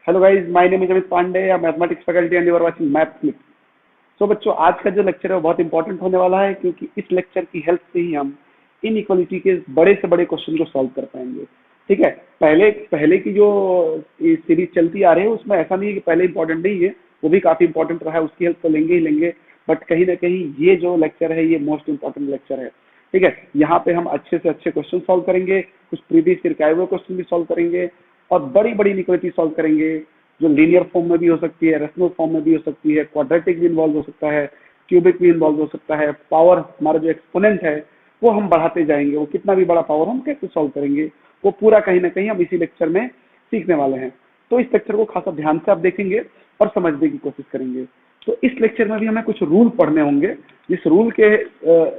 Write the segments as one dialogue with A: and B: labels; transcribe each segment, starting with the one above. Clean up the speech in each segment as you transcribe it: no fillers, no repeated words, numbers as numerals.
A: Hello guys, my name is Amit Pandey, mathematics faculty and you are watching math clip. So बच्चों, आज का जो lecture है वो बहुत इंपॉर्टेंट होने वाला है, क्योंकि इस लेक्चर की हेल्प से ही हम इनइक्वालिटी के बड़े से बड़े क्वेश्चन को सॉल्व कर पाएंगे। ठीक है। पहले पहले की जो सीरीज चलती आ रही है उसमें ऐसा नहीं है कि पहले इंपॉर्टेंट नहीं है, वो भी काफी इंपॉर्टेंट रहा है, उसकी हेल्प तो लेंगे ही लेंगे। बट कहीं ना कहीं ये जो लेक्चर है ये मोस्ट इंपॉर्टेंट लेक्चर है। ठीक है। यहाँ पे हम अच्छे से अच्छे क्वेश्चन सॉल्व करेंगे, कुछ प्रीवियस ईयर के आए हुए क्वेश्चन भी सॉल्व करेंगे और बड़ी बड़ी इनइक्वालिटी सॉल्व करेंगे, जो लीनियर फॉर्म में भी हो सकती है, रेशनल फॉर्म में भी हो सकती है, क्वाड्रेटिक भी इन्वॉल्व हो सकता है, क्यूबिक भी इन्वॉल्व हो सकता है। पावर हमारा जो एक्सपोनेंट है वो हम बढ़ाते जाएंगे, वो कितना भी बड़ा पावर हम कैसे सॉल्व करेंगे वो पूरा कहीं ना कहीं हम इसी लेक्चर में सीखने वाले हैं। तो इस लेक्चर को खासा ध्यान से आप देखेंगे और समझने की कोशिश करेंगे। तो इस लेक्चर में भी हमें कुछ रूल पढ़ने होंगे, जिस रूल के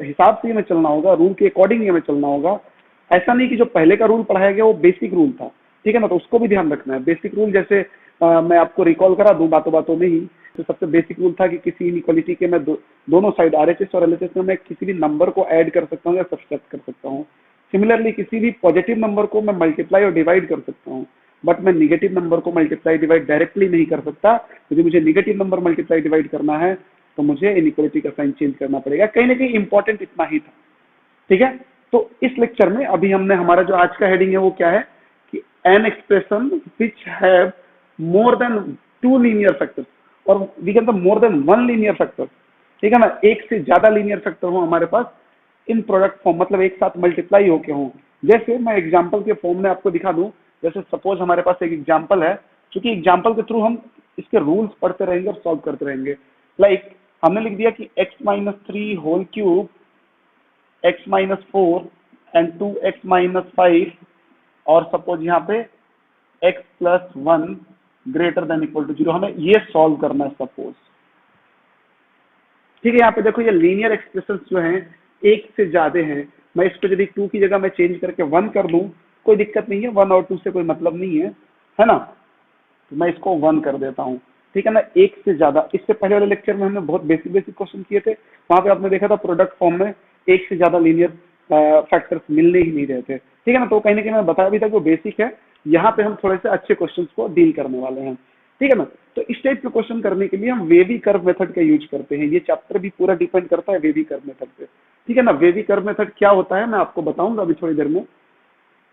A: हिसाब से हमें चलना होगा, रूल के अकॉर्डिंग हमें चलना होगा। ऐसा नहीं कि जो पहले का रूल पढ़ाया गया वो बेसिक रूल था, ठीक है ना, तो उसको भी ध्यान रखना है। बेसिक रूल जैसे मैं आपको रिकॉल करा दूं बातों बातों में ही, तो सबसे बेसिक रूल था कि किसी इनइक्वालिटी के मैं दोनों साइड आरएचएस और एलएचएस में मैं किसी भी नंबर को ऐड कर सकता हूँ या सब्सट्रैक्ट कर सकता हूँ। सिमिलरली किसी भी पॉजिटिव नंबर को मैं मल्टीप्लाई और डिवाइड कर सकता हूँ, बट मैं निगेटिव नंबर को मल्टीप्लाई डिवाइड डायरेक्टली नहीं कर सकता। यदि मुझे निगेटिव नंबर मल्टीप्लाई डिवाइड करना है तो मुझे इनइक्वालिटी का साइन चेंज करना पड़ेगा। कहीं ना कहीं इंपॉर्टेंट इतना ही था। ठीक है। तो इस लेक्चर में अभी हमने हमारा जो आज का हेडिंग है वो क्या है कि an expression which have more than two linear factors और we can more than one linear factor. ठीक है ना, एक से ज्यादा लीनियर फैक्टर हो हमारे पास इन प्रोडक्ट फॉर्म, मतलब एक साथ मल्टीप्लाई होके हो। जैसे मैं एग्जांपल के फॉर्म में आपको दिखा दूं। जैसे सपोज हमारे पास एक एग्जांपल है, क्योंकि एग्जांपल के थ्रू हम इसके रूल्स पढ़ते रहेंगे और सॉल्व करते रहेंगे। लाइक हमने लिख दिया कि x-3 whole cube x-4 and 2x-5 और सपोज यहाँ पे x+1 greater than equal to 0, हमें ये सॉल्व करना है सपोज। ठीक है। यहाँ पे देखो ये लीनियर एक्सप्रेशन जो हैं एक से ज्यादा हैं। मैं इसको यदि 2 की जगह मैं चेंज करके 1 कर दूं कोई दिक्कत नहीं है, 1 और 2 से कोई मतलब नहीं है ना। तो मैं इसको 1 कर देता हूँ। ठीक है ना, एक से ज्यादा। इससे पहले वाले लेक्चर में हमने बहुत बेसिक बेसिक क्वेश्चन किए थे, वहां पे आपने देखा था प्रोडक्ट फॉर्म में एक से ज्यादा लीनियर फैक्टर्स मिलने ही नहीं रहे थे। ठीक है ना, तो कहीं ना कहीं मैं बताया भी था कि वो बेसिक है। यहाँ पे हम थोड़े से अच्छे क्वेश्चन को डील करने वाले हैं। ठीक है ना, तो इस टाइप के क्वेश्चन करने के लिए हम वेवी कर्व मेथड का यूज करते हैं। ये चैप्टर भी पूरा डिपेंड करता है वेवी कर्व मेथड पे। ठीक है ना, वेवी कर्व मेथड क्या होता है मैं आपको बताऊंगा अभी थोड़ी देर में।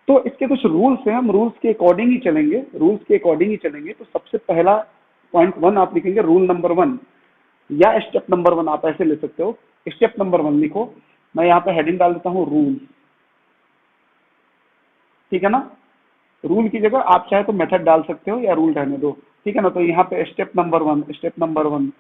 A: तो इसके कुछ रूल्स हैं, हम रूल्स के अकॉर्डिंग ही चलेंगे, रूल्स के अकॉर्डिंग ही चलेंगे। तो सबसे पहला पॉइंट 1 आप लिखेंगे रूल नंबर 1 या स्टेप नंबर 1, आप ऐसे ले सकते हो। स्टेप नंबर 1 लिखो। मैं यहाँ पे हेडिंग डाल देता हूँ रूल। ठीक है ना, रूल की जगह आप चाहे तो मेथड डाल सकते हो या रूल रहने दो। ठीक है ना, तो यहाँ पे step number 1, step number 1,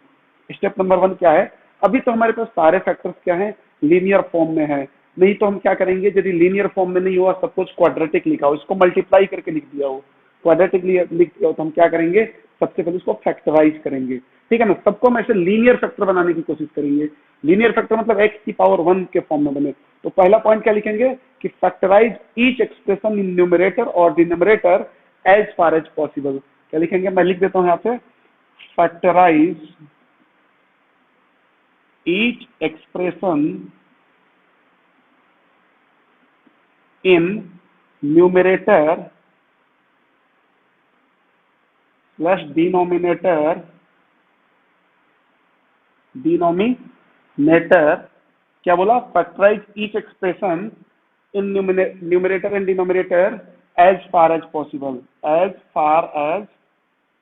A: step number 1 क्या है। अभी तो हमारे पास सारे फैक्टर्स क्या है, लीनियर फॉर्म में है। नहीं तो हम क्या करेंगे, यदि लीनियर फॉर्म में नहीं हुआ, सपोज क्वाड्रेटिक लिखा हो, इसको मल्टीप्लाई करके लिख दिया हो, क्वाड्रेटिक लिख दिया हो, तो हम क्या करेंगे, सबसे पहले उसको फैक्टराइज करेंगे। ठीक है ना, सबको हम ऐसे लीनियर फैक्टर बनाने की कोशिश करेंगे। लीनियर फैक्टर मतलब x की पावर 1 के फॉर्म में बने। तो पहला पॉइंट क्या लिखेंगे कि factorize each expression in numerator और denominator as far as possible. क्या लिखेंगे, मैं लिख देता हूं यहाँ पे, factorize each expression in numerator plus denominator क्या बोला, factorize each expression in numerator and denominator as far as possible. As far as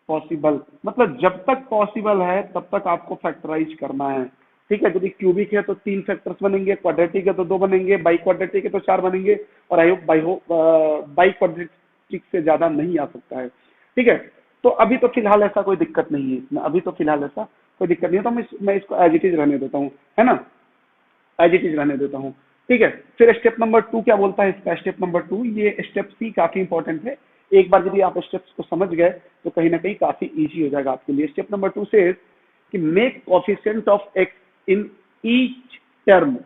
A: possible मतलब जब तक पॉसिबल है तब तक आपको फैक्टराइज करना है। ठीक है, यदि क्यूबिक है तो 3 फैक्टर्स बनेंगे, क्वाड्रेटिक है तो 2 बनेंगे, बाई क्वाड्रेटिक है तो 4 बनेंगे, और आई होप बाई क्वाड्रेटिक से ज्यादा नहीं आ सकता है। ठीक है, तो अभी तो फिलहाल ऐसा कोई दिक्कत नहीं है इसमें, अभी तो फिलहाल ऐसा कोई दिक्कत नहीं है, तो मैं इसको एज इट इज रहने देता हूँ, है ना, एज इट इज रहने देता हूँ। ठीक है, फिर स्टेप नंबर 2 क्या बोलता है इसका, स्टेप नंबर 2, ये स्टेप सी काफी इंपॉर्टेंट है। एक बार यदि आप स्टेप्स को समझ गए तो कहीं ना कहीं काफी इजी हो जाएगा आपके लिए। स्टेप नंबर 2 से कि make coefficient of x in each term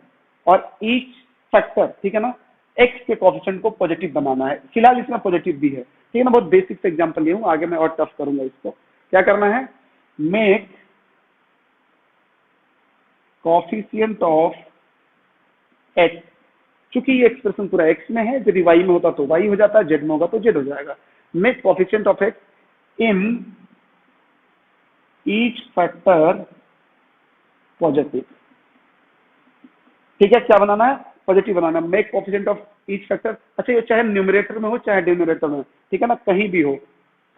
A: और ईच फैक्टर। ठीक है ना, एक्स के कोएफिशिएंट को पॉजिटिव बनाना है। फिलहाल इसमें पॉजिटिव भी है। ठीक है ना, बहुत बेसिक से एग्जांपल लिया हूं, आगे मैं और टफ करूंगा इसको। क्या करना है, मेक कोएफिशिएंट ऑफ एक्स, चूंकि ये एक्सप्रेशन पूरा एक्स में है, यदि वाई में होता तो वाई हो जाता, जेड में होगा तो जेड हो जाएगा। Make coefficient of x in each factor positive. ठीक है, क्या बनाना है, पॉजिटिव बनाना है। Make coefficient of each factor, अच्छा ये चाहे न्यूमरेटर में हो चाहे डिनोमिनेटर में, ठीक है ना, कहीं भी हो,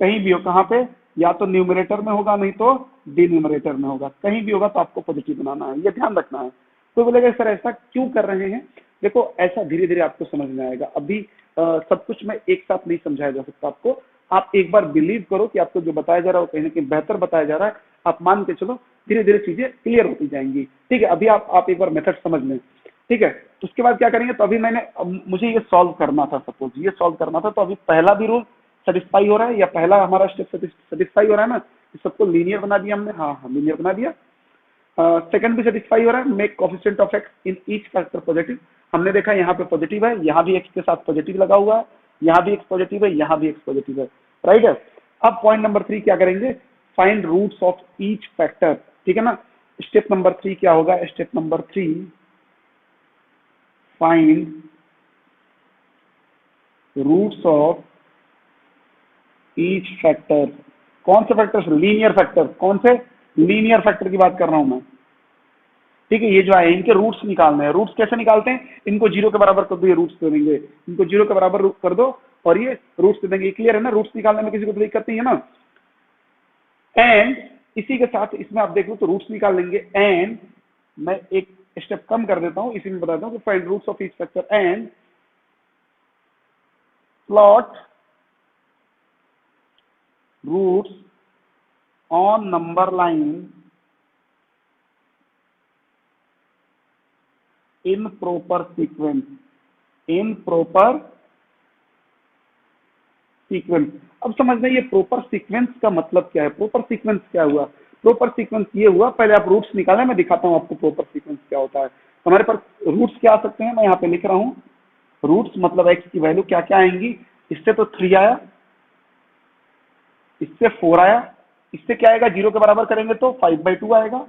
A: कहीं भी हो, कहाँ पे, या तो न्यूमरेटर में होगा नहीं तो डिन्यूमरेटर में होगा, कहीं भी होगा तो आपको पॉजिटिव बनाना है, ये ध्यान रखना है। तो बोलेगा सर ऐसा क्यों कर रहे हैं, देखो ऐसा धीरे धीरे आपको समझ में आएगा, अभी सब कुछ मैं एक साथ नहीं समझाया जा सकता आपको। आप एक बार बिलीव करो कि आपको जो बताया जा रहा है वो कहीं ना कहीं बेहतर बताया जा रहा है, आप मान के चलो, धीरे धीरे चीजें क्लियर होती जाएंगी। ठीक है, अभी आप एक बार मेथड समझ लें। ठीक है, तो उसके बाद क्या करेंगे, तो अभी मुझे ये सॉल्व करना था, सपोज ये सॉल्व करना था, तो अभी पहला भी रूल सेटिस्फाई हो रहा है, या पहला हमारा स्टेप सेटिस्फाई हो रहा है ना, सबको लीनियर बना दिया हमने, हाँ हाँ लीनियर बना दिया। सेकंड भी सेटिस्फाई हो रहा है, make coefficient of x in each factor positive, हमने देखा यहाँ पे पॉजिटिव है, यहाँ भी एक्स के साथ पॉजिटिव लगा हुआ है, यहाँ भी एक्स पॉजिटिव है, यहाँ भी एक्स पॉजिटिव है, राइट है। अब पॉइंट नंबर 3 क्या करेंगे, find roots of each factor. ठीक है ना, स्टेप नंबर 3 क्या होगा, step number 3 find roots of each factor. कौन से फैक्टर, लीनियर फैक्टर, कौन से, लीनियर फैक्टर की बात कर रहा हूं मैं। ठीक है, ये जो आए इनके रूट्स निकालने हैं। रूट्स कैसे निकालते हैं, इनको जीरो के बराबर कर दो, ये रूट्स दे देंगे, इनको जीरो के बराबर कर दो और ये रूट्स दे देंगे। क्लियर है ना, रूट्स निकालने में किसी को दिक्कत नहीं है ना। एंड इसी के साथ इसमें आप देख लो तो रूट्स निकाल लेंगे। एंड मैं एक स्टेप कम कर देता हूं, इसी में बताता हूं कि find roots of each factor and plot roots on number line in proper sequence, in proper sequence. अब समझना ये प्रॉपर सीक्वेंस का मतलब क्या है, प्रॉपर सीक्वेंस क्या हुआ, प्रॉपर सीक्वेंस ये हुआ, पहले आप रूट्स निकालें, मैं दिखाता हूं आपको प्रॉपर सीक्वेंस क्या होता है। तो हमारे पास रूट्स क्या आ सकते हैं, मैं यहाँ पे लिख रहा हूं, रूट्स मतलब एक्स की वैल्यू क्या क्या आएंगी, इससे तो 3 आया, इससे 4 आया, इससे क्या आएगा, 0 के बराबर करेंगे तो 5/2 आएगा,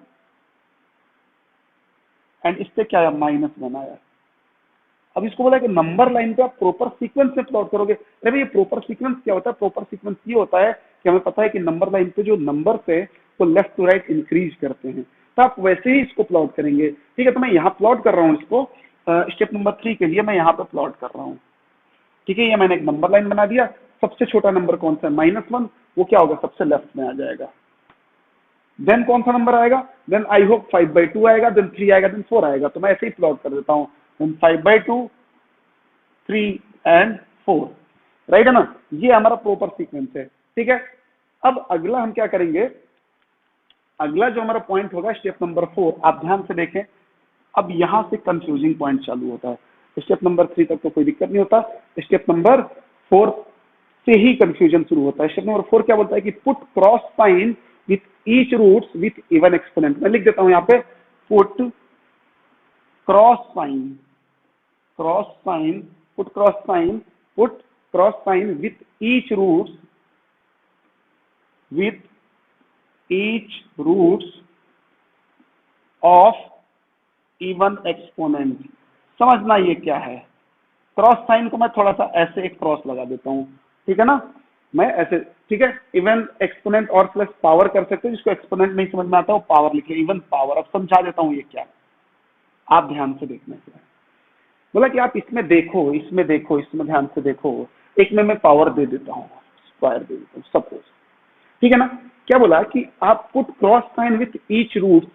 A: एंड इससे क्या आया, -1 आया। अब इसको बोला कि नंबर लाइन पे आप प्रॉपर सीक्वेंस में प्लॉट करोगे। अरे भाई ये प्रॉपर सीक्वेंस क्या होता है, प्रॉपर सीक्वेंस ये होता है कि हमें पता है कि नंबर लाइन पे जो नंबर है वो लेफ्ट टू राइट इंक्रीज करते हैं, तो आप वैसे ही इसको प्लॉट करेंगे। ठीक है, तो मैं यहाँ प्लॉट कर रहा हूँ इसको, स्टेप नंबर 3 के लिए मैं यहाँ पे प्लॉट कर रहा हूँ। ठीक है, ये मैंने एक नंबर लाइन बना दिया, सबसे छोटा नंबर कौन सा है, -1, वो क्या होगा, सबसे लेफ्ट में आ जाएगा। देन कौन सा नंबर आएगा, देन आई होप 5/2 आएगा, देन 3 आएगा, देन 4 आएगा, तो मैं ऐसे ही प्लॉट कर देता हूँ, देन 5/2, 3 एंड 4, राइट है ना, ये हमारा प्रॉपर सीक्वेंस है। ठीक है, अब अगला हम क्या करेंगे, अगला जो हमारा पॉइंट होगा स्टेप नंबर 4, आप ध्यान से देखें, अब यहां से कंफ्यूजिंग पॉइंट चालू होता है। स्टेप नंबर 3 तक तो कोई दिक्कत नहीं होता, स्टेप नंबर 4 से ही कंफ्यूजन शुरू होता है। स्टेप नंबर 4 क्या बोलता है कि put cross sign with each roots with even exponent. मैं लिख देता हूं यहाँ पे, put cross sign, cross sign, put cross sign, put cross sign with each roots, with each roots of even exponent. समझना ये क्या है, क्रॉस साइन को मैं थोड़ा सा ऐसे एक क्रॉस लगा देता हूं, ठीक है ना, मैं ऐसे, ठीक है, इवन एक्सपोनेंट और प्लस पावर कर सकते हो, जिसको एक्सपोनेंट नहीं समझ में आता वो पावर लिखे, इवन पावर। अब समझा देता हूं ये क्या है, आप ध्यान से देखना है। बोला कि आप इसमें देखो, इसमें देखो, इसमें ध्यान से देखो, एक में मैं पावर दे देता हूँ, स्क्वायर दे देता हूँ, सपोज, ठीक है ना। क्या बोला कि आप put cross sign with each root,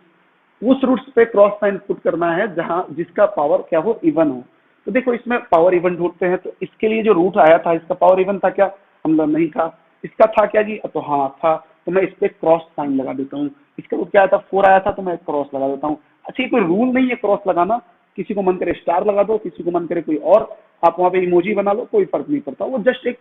A: उस रूट्स पे क्रॉस साइन पुट करना है जहां जिसका पावर क्या हो, इवन हो। तो देखो इसमें पावर इवन ढूंढते हैं, तो इसके लिए जो रूट आया था इसका पावर इवन था क्या, हम लोग नहीं था, इसका था क्या जी, तो हाँ था, तो मैं इस पे क्रॉस साइन लगा देता हूँ। इसका रूट क्या आया था, 4 आया था, तो मैं क्रॉस लगा देता हूँ। अच्छा ये कोई रूल नहीं है क्रॉस लगाना, किसी को मन करे स्टार लगा दो, किसी को मन करे कोई और आप वहां पे इमोजी बना लो, कोई फर्क नहीं पड़ता, वो जस्ट एक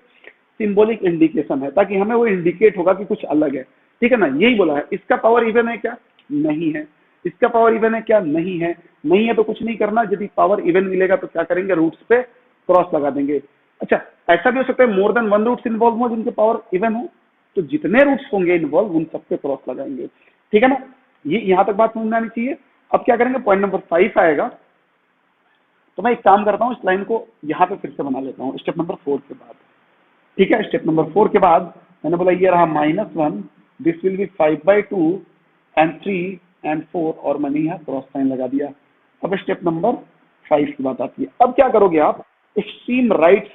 A: सिंबॉलिक इंडिकेशन है, ताकि हमें वो इंडिकेट होगा कि कुछ अलग है, ठीक है ना। यही बोला है, इसका पावर इवन है क्या, नहीं है, इसका पावर इवन है क्या, नहीं है, नहीं है तो कुछ नहीं करना, यदि पावर इवन मिलेगा तो क्या करेंगे, रूट्स पे क्रॉस लगा देंगे। अच्छा ऐसा भी हो सकता है मोर देन 1 रूट्स इन्वॉल्व हो जिनके पावर इवन हो, तो जितने रूट्स होंगे इन्वॉल्व उन सबसे क्रॉस लगाएंगे, ठीक है ना। ये यहां तक बात समझ में आनी चाहिए। अब क्या करेंगे, पॉइंट नंबर 5 आएगा, तो मैं एक काम करता हूं, इस लाइन को यहां पे फिर से बना लेता हूं स्टेप नंबर 4 के बाद, ठीक है। स्टेप नंबर 4 के बाद मैंने बोला ये रहा -1, this will be 5/2 and 3 and 4, और मैंने यहाँ क्रॉस साइन लगा दिया। अब स्टेप नंबर 5 की बात आती है। अब क्या करोगे आप, एक्सट्रीम राइट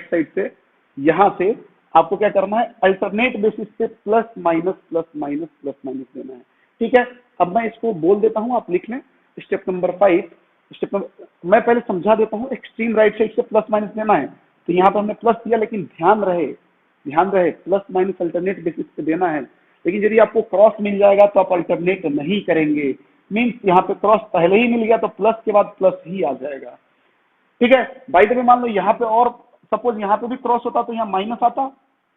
A: साइड से यहां से आपको क्या करना है, अल्टरनेट बेसिस पे प्लस माइनस देना है। ठीक है, अब मैं इसको बोल देता हूं, आप लिख लें। स्टेप नंबर 5, मैं पहले समझा देता हूं। एक्सट्रीम राइट साइड से प्लस माइनस देना है, तो यहाँ पर हमने प्लस दिया, लेकिन ध्यान रहे प्लस माइनस अल्टरनेट बेसिस पे देना है। लेकिन यदि आपको क्रॉस मिल जाएगा तो आप अल्टरनेट नहीं करेंगे, मीन्स यहाँ पे क्रॉस पहले ही मिल गया तो प्लस के बाद प्लस ही आ जाएगा। ठीक है, बाई द वे मान लो यहाँ पे, और सपोज यहाँ पे भी क्रॉस होता तो यहाँ माइनस आता,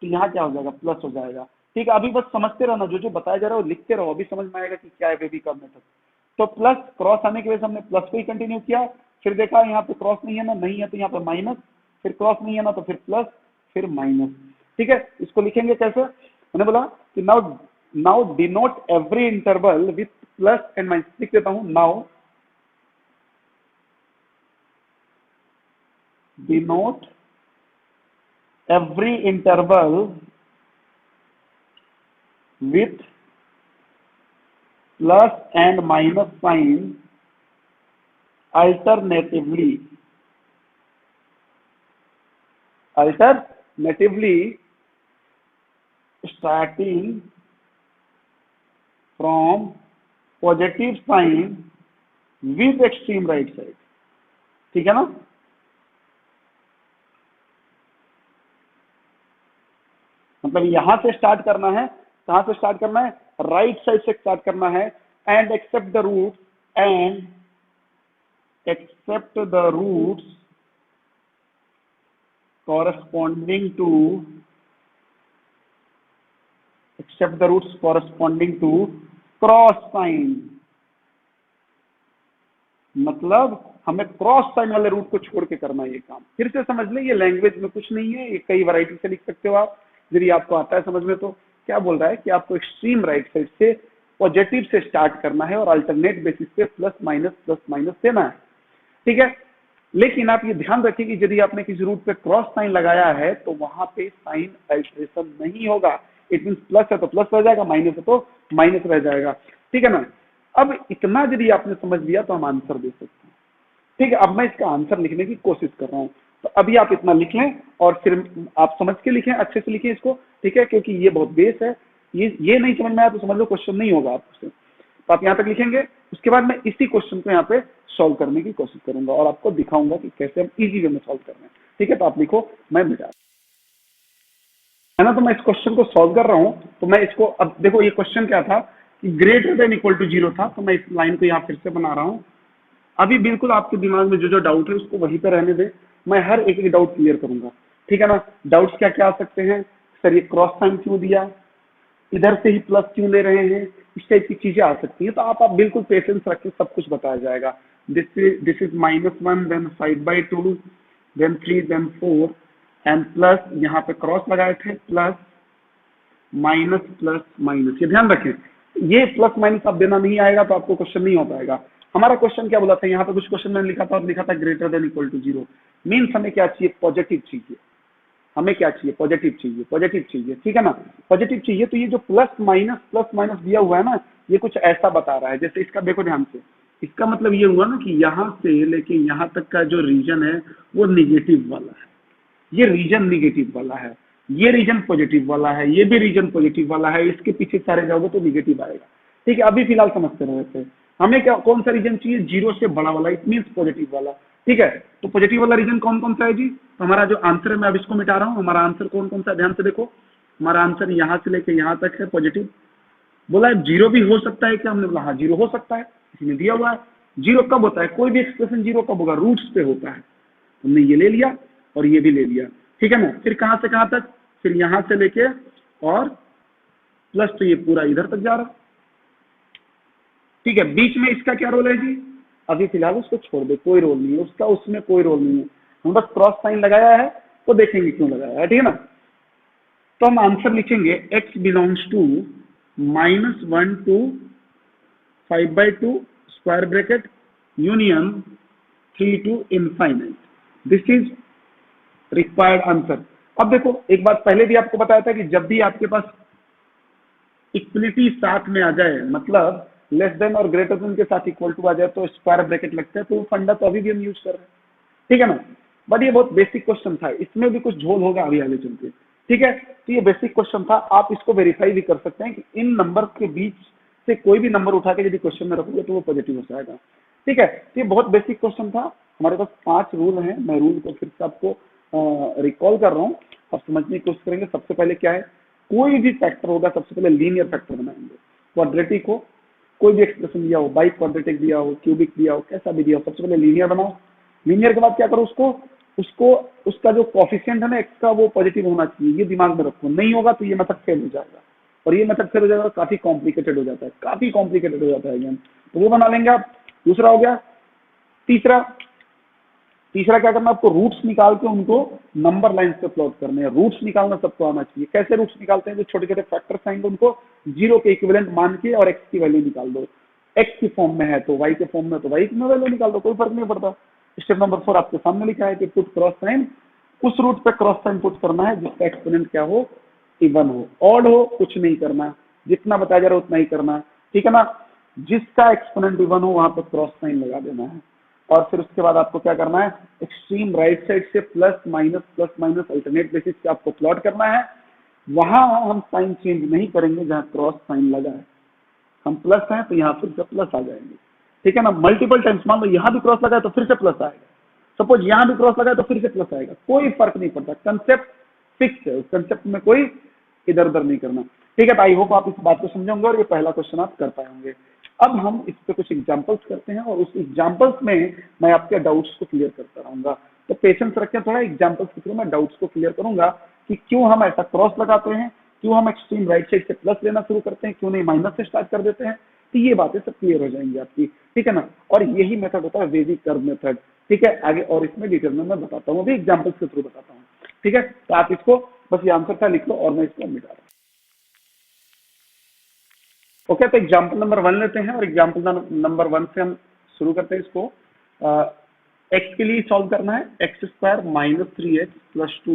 A: तो यहाँ क्या हो जाएगा, प्लस हो जाएगा। ठीक है, अभी बस समझते रहना, जो जो बताया जा रहा है वो लिखते रहो, अभी समझ में आएगा कि क्या है बेबी का मेथड। तो प्लस क्रॉस आने की वजह से हमने प्लस को ही कंटिन्यू किया, फिर देखा यहाँ पे क्रॉस नहीं है ना, नहीं है तो यहाँ पे माइनस, फिर क्रॉस नहीं है ना तो फिर प्लस, फिर माइनस। ठीक है, इसको लिखेंगे कैसे, मैंने बोला कि now denote every interval with plus and minus. लिख देता हूं, now denote every interval with plus and minus sign alternatively starting from positive sign with extreme right side। ठीक है ना, मतलब यहां से स्टार्ट करना है, कहां से स्टार्ट करना है, राइट साइड से स्टार्ट करना है। And except the roots corresponding to cross sign. मतलब हमें क्रॉस साइन वाले रूट को छोड़ के करना है ये काम। फिर से समझ लें, ये लैंग्वेज में कुछ नहीं है, ये कई वैरायटी से लिख सकते हो आप, यदि आपको आता है समझ में। तो क्या बोल रहा है कि आपको एक्सट्रीम राइट साइड से पॉजिटिव से स्टार्ट करना है और अल्टरनेट बेसिस पे प्लस माइनस देना है। ठीक है, लेकिन आप ये ध्यान रखिए कि यदि आपने किसी रूट पे क्रॉस साइन लगाया है तो वहां पे साइन अल्टरेशन नहीं होगा। इट मीन प्लस है तो प्लस रह जाएगा, माइनस है तो माइनस रह जाएगा। ठीक है ना, अब इतना यदि आपने समझ लिया तो हम आंसर दे सकते हैं। ठीक है, अब मैं इसका आंसर लिखने की कोशिश कर रहा हूं, तो अभी आप इतना लिख लें और फिर आप समझ के लिखें, अच्छे से लिखें इसको। ठीक है, क्योंकि ये बहुत बेस है, ये नहीं समझ में आया तो समझ लो क्वेश्चन नहीं होगा आपसे। तो आप यहाँ तक लिखेंगे, उसके बाद मैं इसी क्वेश्चन को यहाँ पे सॉल्व करने की कोशिश करूंगा और आपको दिखाऊंगा कि कैसे हम इजी वे में सॉल्व कर रहे हैं। ठीक है, तो आप लिखो, मैं मिटा है ना। तो मैं इस क्वेश्चन को सॉल्व कर रहा हूं, तो मैं इसको, अब देखो ये क्वेश्चन क्या था कि ग्रेटर देन इक्वल टू 0 था, तो मैं इस लाइन को यहाँ फिर से बना रहा हूँ। अभी बिल्कुल आपके दिमाग में जो जो डाउट है उसको वहीं पे रहने दे, मैं हर एक डाउट क्लियर करूंगा। ठीक है ना, डाउट्स क्या क्या आ सकते हैं, सर ये क्रॉस साइन क्यों दिया, इधर से ही प्लस क्यों ले रहे हैं, इस टाइप की चीजें आ सकती है। तो आप बिल्कुल पेशेंस रखें, सब कुछ बताया जाएगा। This is -1, then 5/2, then 3, then 4 and plus, यहाँ पे क्रॉस लगाए थे, प्लस माइनस। ये ध्यान रखें, ये प्लस माइनस आप देना नहीं आएगा तो आपको क्वेश्चन नहीं हो पाएगा। हमारा क्वेश्चन क्या बोला था, यहाँ पे कुछ क्वेश्चन मैंने लिखा था और लिखा था greater than equal to 0। Means हमें क्या चाहिए, पॉजिटिव चाहिए। हमें क्या चाहिए, पॉजिटिव चाहिए। ठीक है ना, पॉजिटिव चाहिए। तो ये जो प्लस माइनस दिया हुआ है ना, ये कुछ ऐसा बता रहा है, जैसे इसका देखो ध्यान से, इसका मतलब ये हुआ ना कि यहाँ से लेके यहाँ तक का जो रीजन है वो निगेटिव वाला है, ये रीजन निगेटिव वाला है, ये रीजन पॉजिटिव वाला है, ये भी रीजन पॉजिटिव वाला है, इसके पीछे सारे जाओगे तो निगेटिव आएगा। ठीक है, अभी फिलहाल समझते रहे थे। हमें क्या, कौन सा रीजन चाहिए, 0 से बड़ा वाला, इट मीन पॉजिटिव वाला। ठीक है, तो पॉजिटिव वाला रीजन कौन कौन सा है जी, तो हमारा जो आंसर है, मैं अब इसको मिटा रहा हूँ। हमारा आंसर कौन कौन सा, ध्यान से देखो, हमारा आंसर यहाँ से लेके यहाँ तक है पॉजिटिव। बोला है 0 भी हो सकता है क्या, हमने बोला हाँ 0 हो सकता है, किसी ने दिया हुआ है। 0 कब होता है, कोई भी एक्सप्रेशन 0 कब होगा, रूट्स पे होता है। हमने ये ले लिया और ये भी ले लिया। ठीक है ना, फिर कहां से कहां तक, फिर यहां से लेके और प्लस, तो ये पूरा इधर तक जा रहा। ठीक है, बीच में इसका क्या रोल है जी, अभी फिलहाल उसको छोड़ दे, कोई रोल नहीं है उसका, उसमें कोई रोल नहीं है। हम बस क्रॉस साइन लगाया है तो देखेंगे क्यों लगाया है। ठीक है ना, तो हम आंसर लिखेंगे x belongs to -1 to 5/2 square bracket union 3 to infinite। This is required answer. अब देखो, एक बात पहले भी आपको बताया था कि जब भी आपके पास इक्वलिटी साथ में आ जाए, मतलब लेस देन और ग्रेटर देन के साथ इक्वल टू आ जाए, तो स्क्वायर ब्रैकेट लगता है। तो वो फंडा तो अभी भी हम यूज कर रहे हैं, ठीक है ना। बट ये बहुत बेसिक क्वेश्चन था, इसमें भी कुछ झोल होगा अभी आगे चल के, ठीक है। तो ये बेसिक क्वेश्चन था, आप इसको वेरीफाई भी कर सकते हैं कि इन नंबर के बीच से कोई भी नंबर उठा के यदि क्वेश्चन में रखोगे तो वो पॉजिटिव हो जाएगा, ठीक है। तो ये बहुत बेसिक क्वेश्चन था। हमारे पास 5 रूल हैं, मैं रूल को फिर से आपको रिकॉल कर रहा हूँ, आप समझने की कोशिश करेंगे। सबसे पहले क्या है, कोई भी फैक्टर होगा सबसे पहले लीनियर फैक्टर बनाएंगे। क्वाड्रेटिक हो, कोई भी एक्सप्रेशन दिया हो, बाई क्वाड्रेटिक दिया हो, क्यूबिक दिया हो, कैसा भी दिया हो, सबसे पहले लीनियर बनाओ। लीनियर के बाद क्या करो, उसको उसको उसका जो कॉफिशिएंट है ना एक्स का, वो पॉजिटिव होना चाहिए, ये दिमाग में रखो। नहीं होगा तो ये मेथड फेल हो जाएगा, और ये मेथड फेल हो जाएगा, काफी कॉम्प्लिकेटेड हो जाता है, काफी कॉम्प्लिकेटेड हो जाता है गेम। तो वो बना लेंगे आप। दूसरा हो गया। तीसरा तीसरा क्या करना, आपको रूट्स निकाल के उनको नंबर लाइन से प्लॉट करने हैं। रूट्स निकालना सबको आना चाहिए। कैसे रूट्स निकालते हैं, जो छोटे छोटे फैक्टर्स आएंगे उनको जीरो के इक्विवेलेंट मान के और एक्स की वैल्यू निकाल दो। एक्स की फॉर्म में है तो वाई के फॉर्म में, तो वाई की वैल्यू निकाल दो, कोई फर्क नहीं पड़ता। स्टेप नंबर 4 आपके सामने लिखा है कि पुट क्रॉस साइन, उस रूट पे क्रॉस साइन पुट करना है जिसका एक्सपोनेंट क्या हो, इवन हो। ऑड हो कुछ नहीं करना, जितना बताया जा रहा है उतना ही करना, ठीक है ना। जिसका एक्सपोनेंट इवन हो वहां पर क्रॉस साइन लगा देना है। और फिर उसके बाद आपको क्या करना है, एक्सट्रीम राइट साइड से प्लस माइनस अल्टरनेट बेसिस पे आपको प्लॉट करना है। वहां हम साइन चेंज नहीं करेंगे जहां क्रॉस साइन लगा है। हम प्लस हैं तो यहाँ फिर से प्लस आ जाएंगे, ठीक है ना। मल्टीपल टाइम्स, मान लो यहाँ भी क्रॉस लगा है तो फिर से प्लस आएगा, सपोज यहाँ भी क्रॉस लगा है तो फिर से प्लस आएगा, कोई फर्क नहीं पड़ता। कंसेप्ट फिक्स है, उस कंसेप्ट में कोई इधर उधर नहीं करना, ठीक है। तो आई होप आप इस बात को समझेंगे और ये पहला क्वेश्चन आप कर पाएंगे। अब हम इस पे कुछ एग्जांपल्स करते हैं और उस एग्जांपल्स में मैं आपके डाउट्स को क्लियर करता रहूंगा। तो पेशेंस रखें थोड़ा, एग्जांपल्स के थ्रू मैं डाउट्स को क्लियर करूंगा कि क्यों हम ऐसा क्रॉस लगाते हैं, क्यों हम एक्सट्रीम राइट साइड से प्लस लेना शुरू करते हैं, क्यों नहीं माइनस से स्टार्ट कर देते हैं। तो ये बातें सब क्लियर हो जाएंगी आपकी, ठीक है ना। और यही मेथड होता है वेदिक कर्व मेथड, ठीक है। आगे और इसमें डिटेल में मैं बताता हूँ, अभी एग्जाम्पल्स के थ्रू बताता हूँ, ठीक है। तो आप इसको बस ये आंसर का लिख लो और मैं इसको मिटा रहा हूँ। ओके, तो एग्जाम्पल नंबर 1 लेते हैं और एग्जाम्पल नंबर 1 से हम शुरू करते हैं इसको। एक्स के लिए सॉल्व करना है, x square minus 3x plus 2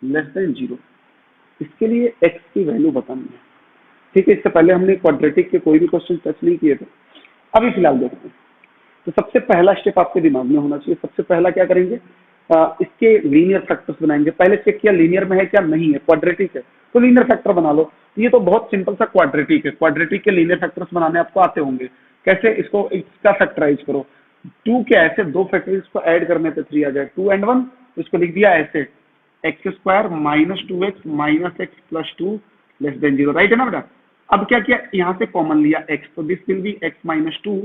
A: less than 0। इसके लिए एक्स की वैल्यू बतानी है, ठीक है। इससे पहले हमने क्वाड्रेटिक के कोई भी क्वेश्चन टच नहीं किए थे, अभी फिलहाल देखते हैं। तो सबसे पहला स्टेप आपके दिमाग में होना चाहिए। सबसे पहला क्या करेंगे, इसके लीनियर फैक्टर्स बनाएंगे। पहले चेक किया लीनियर में है क्या, नहीं है, क्वाड्रेटिक है तो लीनियर फैक्टर बना लो। ये तो बहुत सिंपल सा क्वाड्रेटिक है, क्वाड्रेटिक के लीनियर फैक्टर्स बनाने आपको आते होंगे। कैसे, इसको इसका फैक्टराइज करो। 2 के ऐसे 2 फैक्टर्स को ऐड करने पे 3 आ जाए, 2 and 1, तो इसको लिख दिया ऐसे, x square minus 2x minus x plus 2 less than 0, right है ना बेटा। अब क्या किया, यहाँ से कॉमन लिया x, तो this will be x minus 2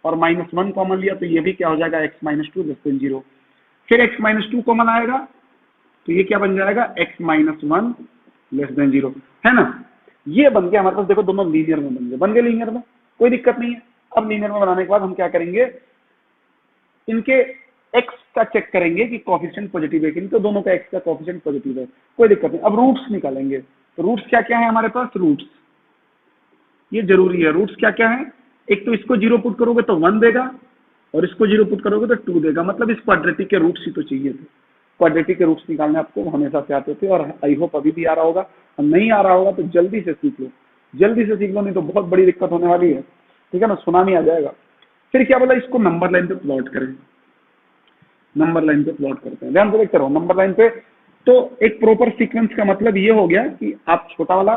A: और माइनस 1 कॉमन लिया तो ये भी क्या हो जाएगा, x माइनस 2 लेस देन 0। फिर x माइनस 2 कॉमन आएगा तो ये क्या बन जाएगा, x माइनस 1 लेस देन 0, है ना। ये बन गया हमारे पास, देखो दोनों लीनियर में बन गए लीनियर में, कोई दिक्कत नहीं है। अब लीनियर में बनाने के बाद हम क्या करेंगे, इनके x का चेक करेंगे कि कोफिशिएंट पॉजिटिव है कि नहीं, तो दोनों का x का कोफिशिएंट पॉजिटिव है, कोई दिक्कत नहीं। अब रूट्स निकालेंगे, तो रूट्स क्या क्या है हमारे पास, रूट्स ये जरूरी है। रूट्स क्या क्या है, एक तो इसको 0 पुट करोगे तो 1 देगा और इसको 0 पुट करोगे तो 2 देगा, मतलब इस क्वाड्रेटिक के रूट्स ही तो चाहिए थे। क्वाड्रेटिक के रूट्स निकालने आपको हमेशा से आते थे और आई होप अभी भी आ रहा होगा। नहीं आ रहा होगा तो जल्दी से सीख लो, जल्दी से सीख लो, नहीं तो बहुत बड़ी दिक्कत होने वाली है, ठीक है ना, सुनामी आ जाएगा। फिर क्या बोला, इसको नंबर लाइन पे प्लॉट करें। नंबर लाइन पे प्लॉट करते हैं, ध्यान से देखते रहो नंबर लाइन पे। तो एक प्रॉपर सीक्वेंस का मतलब ये हो गया कि आप छोटा वाला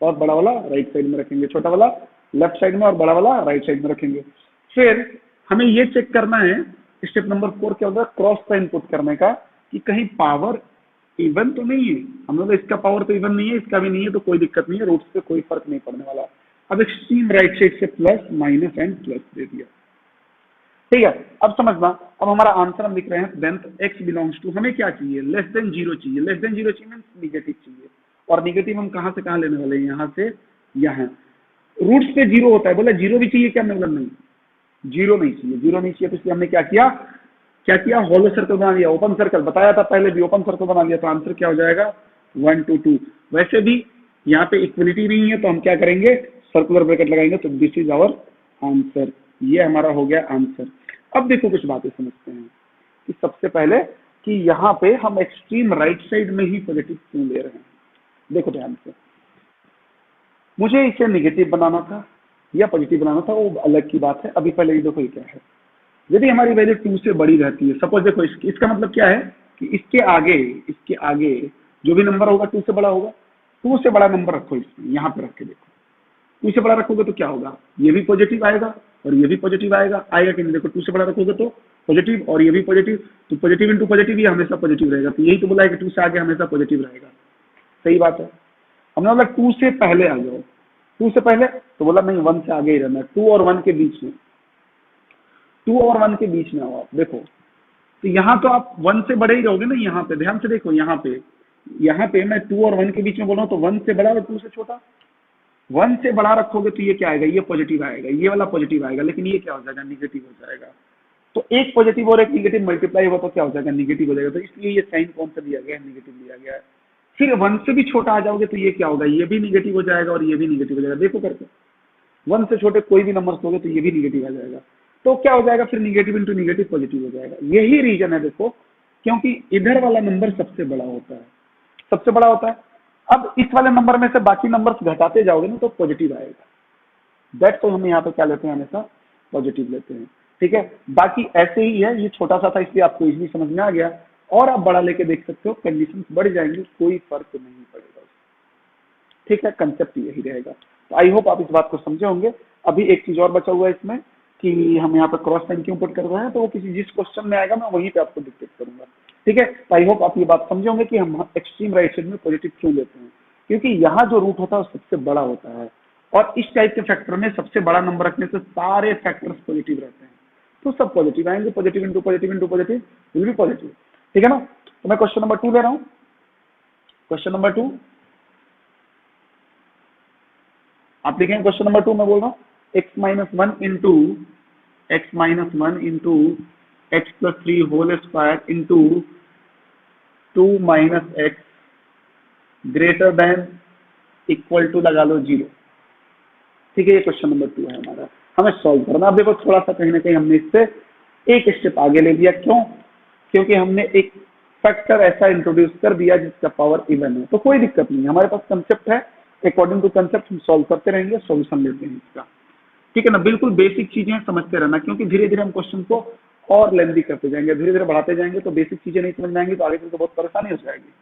A: और बड़ा वाला राइट साइड में रखेंगे, छोटा वाला लेफ्ट साइड में और बड़ा वाला राइट साइड में रखेंगे। फिर हमें ये चेक करना है, स्टेप नंबर 4 क्या होता है, क्रॉस साइन पुट करने का, कि कहीं पावर इवन तो नहीं है। हम लोग इसका पावर तो इवन नहीं है, इसका भी नहीं है, तो कोई दिक्कत नहीं है, रूट्स पे कोई फर्क नहीं पड़ने वाला। अब एक्सट्रीम राइट साइड से प्लस माइनस एंड प्लस दे दिया, ठीक है। अब समझना, अब हमारा आंसर हम लिख रहे हैं, देन x बिलोंग्स टू, हमें क्या चाहिए, लेस देन 0 चाहिए। लेस देन 0 चाहिए मींस निगेटिव चाहिए, और निगेटिव हम कहां से कहां लेने वाले हैं, यहां से यहां। रूट्स पे 0 होता है, बोला 0 भी चाहिए क्या, मतलब नहीं, 0 नहीं चाहिए, 0 नहीं चाहिए। तो इसलिए हमने क्या किया, होलो सर्कल बना लिया, ओपन सर्कल बताया था पहले भी, ओपन सर्कल बना लिया, तो आंसर क्या हो जाएगा 1 2 2। वैसे भी यहाँ पे इक्वलिटी नहीं है तो हम क्या करेंगे, सर्कुलर ब्रैकेट लगाएंगे, तो दिस इज आवर आंसर, ये हमारा हो गया आंसर। अब देखो कुछ बातें समझते हैं कि सबसे पहले कि यहाँ पे हम एक्सट्रीम राइट साइड में ही पॉजिटिव क्यों ले रहे हैं। देखो ध्यान से, मुझे इसे निगेटिव बनाना था या पॉजिटिव बनाना था, वो अलग की बात है। अभी पहले ये देखो ये क्या है, यदि हमारी वैल्यू 2 से बड़ी रहती है, सपोज देखो इसका मतलब क्या है कि इसके आगे जो भी नंबर होगा 2 से बड़ा होगा। 2 से बड़ा नंबर रखो इसमें, यहाँ पे रख के देखो, 2 से बड़ा रखोगे तो क्या होगा, ये भी पॉजिटिव आएगा और ये भी पॉजिटिव आएगा कि नहीं। देखो 2 से बड़ा रखोगे तो पॉजिटिव और ये भी पॉजिटिव, तो पॉजिटिव इंटू पॉजिटिव ये हमेशा पॉजिटिव रहेगा। तो यही तो बोला है कि 2 से आगे हमेशा पॉजिटिव रहेगा। सही बात है। हमने बोला 2 से पहले आ जाओ, 2 से पहले तो बोला नहीं 1 से आगे ही रहना है, 2 और 1 के बीच में, 2 और 1 के बीच में आओ आप। देखो तो यहाँ तो आप 1 से बड़े ही रहोगे ना। यहाँ पे ध्यान से देखो, यहाँ पे मैं 2 और 1 के बीच में बोल रहा हूँ, तो 1 से बड़ा और 2 से छोटा। 1 से बड़ा रखोगे तो ये क्या आएगा, ये पॉजिटिव आएगा, ये वाला पॉजिटिव आएगा, लेकिन ये क्या हो जाएगा, निगेटिव हो जाएगा। तो एक पॉजिटिव और एक निगेटिव मल्टीप्लाई हुआ तो क्या हो जाएगा, निगेटिव हो जाएगा। तो इसलिए ये साइन कौन सा दिया गया है, निगेटिव दिया गया है। फिर 1 से भी छोटा आ जाओगे तो ये क्या होगा, ये भी निगेटिव हो जाएगा और ये भी निगेटिव हो जाएगा। देखो करके 1 से छोटे कोई भी नंबर होगे तो ये भी निगेटिव आ जाएगा। तो क्या हो जाएगा फिर, निगेटिव इंटू निगेटिव पॉजिटिव हो जाएगा। यही रीजन है देखो, क्योंकि इधर वाला नंबर सबसे बड़ा होता है, सबसे बड़ा होता है। अब इस वाले नंबर में से बाकी नंबर्स घटाते जाओगे ना तो पॉजिटिव आएगा। दैट तो हम यहाँ पे क्या लेते हैं, हमेशा पॉजिटिव लेते हैं। ठीक है, बाकी ऐसे ही है, ये छोटा सा था इसलिए आपको इजीली समझ में आ गया। और आप बड़ा लेके देख सकते हो, कंडीशंस बढ़ जाएंगी, कोई फर्क नहीं पड़ेगा। ठीक है, कंसेप्ट यही रहेगा। तो आई होप आप इस बात को समझे होंगे। अभी एक चीज और बचा हुआ है इसमें कि हम यहाँ पे क्रॉस साइन क्यों पुट कर रहे हैं, तो वो किसी जिस क्वेश्चन में आएगा मैं वहीं पे आपको डिक्टेट करूंगा। ठीक है, तो आई होप आप ये बात समझे होंगे कि हम एक्सट्रीम राइट साइड में पॉजिटिव क्यों लेते हैं, क्योंकि यहाँ जो रूट होता है वो सबसे बड़ा होता है। और इस टाइप के फैक्टर में सबसे बड़ा नंबर रखने से सारे फैक्टर्स पॉजिटिव रहते हैं, तो सब पॉजिटिव आएंगे। Positive into positive into positive will be positive. ठीक है ना। तो मैं क्वेश्चन नंबर 2 ले रहा हूँ। क्वेश्चन नंबर 2 आप लिखेंगे, क्वेश्चन नंबर 2 मैं बोल रहा हूँ, x minus one into x plus 3 whole square into 2 minus x greater than equal to लगा लो 0। ठीक है, ये क्वेश्चन नंबर 2 है हमारा, हमें सॉल्व करना। अब देखो थोड़ा सा कहीं ना कहीं हमने इससे एक स्टेप आगे ले लिया। क्यों, क्योंकि हमने एक फैक्टर ऐसा इंट्रोड्यूस कर दिया जिसका पावर इवन है। तो कोई दिक्कत नहीं है, हमारे पास कंसेप्ट है, अकॉर्डिंग टू कंसेप्ट हम सॉल्व करते रहेंगे, सॉल्यूशन लेते हैं इसका। ठीक है ना, बिल्कुल बेसिक चीजें समझते रहना, क्योंकि धीरे धीरे हम क्वेश्चन को और लेंदी करते जाएंगे, धीरे धीरे बढ़ाते जाएंगे। तो बेसिक चीजें नहीं समझ में आएंगी तो आगे चलकर बहुत परेशानी हो जाएगी।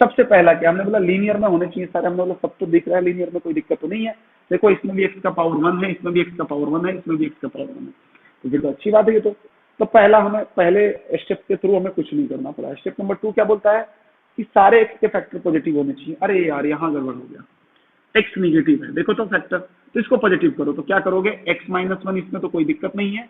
A: सबसे पहला क्या हमने बोला, लीनियर में होने चाहिए सारे। हमने बोला सब तो दिख रहा है लीनियर में, कोई दिक्कत तो नहीं है। देखो इसमें भी x का पावर 1 है, इसमें भी x का पावर 1 है, इसमें भी x का पावर 1 है, तो फिर तो अच्छी बात है ये तो पहला हमें पहले स्टेप के थ्रू हमें कुछ नहीं करना पड़ा। स्टेप नंबर 2 क्या बोलता है कि सारे x के फैक्टर पॉजिटिव होने चाहिए। अरे यार यहाँ गड़बड़ हो गया, x निगेटिव है, देखो तो फैक्टर, तो इसको पॉजिटिव करो। तो क्या करोगे, x माइनस 1 इसमें तो कोई दिक्कत नहीं है,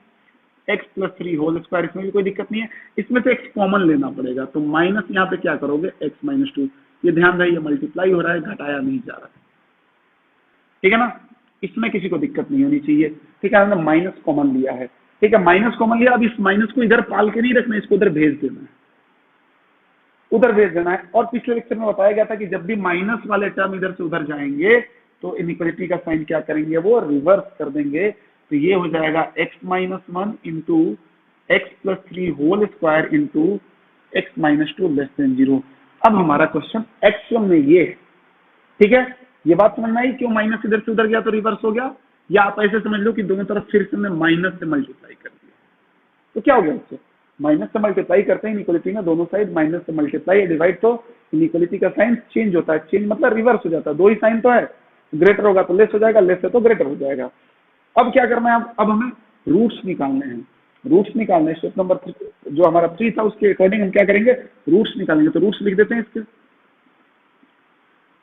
A: x प्लस 3 होल स्क्वायर इसमें भी कोई दिक्कत नहीं है, इसमें से x कॉमन लेना पड़ेगा। तो माइनस यहाँ पे क्या करोगे, x माइनस 2, ये ध्यान रहे ये मल्टीप्लाई हो रहा है, घटाया नहीं जा रहा है। ठीक है ना, इसमें किसी को दिक्कत नहीं होनी चाहिए। ठीक है, हमने माइनस कॉमन लिया है। ठीक है, माइनस कॉमन लिया, अब इस माइनस को इधर पाल के नहीं रखना, इसको उधर भेज देना है, उधर भेज देना है। और पिछले लेक्चर में बताया गया था कि जब भी माइनस वाले टर्म इधर से उधर जाएंगे तो इनइक्वालिटी का साइन क्या करेंगे, वो रिवर्स कर देंगे। तो ये हो जाएगा x minus 1 into x plus 3 whole square into x minus 2 less than 0। अब हमारा क्वेश्चन एक्चुअल में ये है। ठीक है, ये बात समझ में आई क्यों माइनस इधर से उधर गया तो रिवर्स हो गया। या आप ऐसे समझ लो कि दोनों तरफ फिर से माइनस से मल्टीप्लाई कर दिया, तो क्या हो गया, इससे माइनस से मल्टीप्लाई करते हैं इनइक्वालिटी में, दोनों साइड माइनस से मल्टीप्लाई डिवाइड, तो इनइक्वालिटी का साइन चेंज होता है। चेंज मतलब रिवर्स हो जाता है, दो ही साइन तो है, ग्रेटर होगा तो लेस हो जाएगा, लेस है तो ग्रेटर हो जाएगा। अब क्या करना है, अब हमें रूट्स निकालने हैं। रूट्स निकालने स्टेप नंबर 3 जो हमारा 3 था उसके अकॉर्डिंग हम क्या करेंगे, रूट्स निकालेंगे। तो रूट्स लिख देते हैं इसके,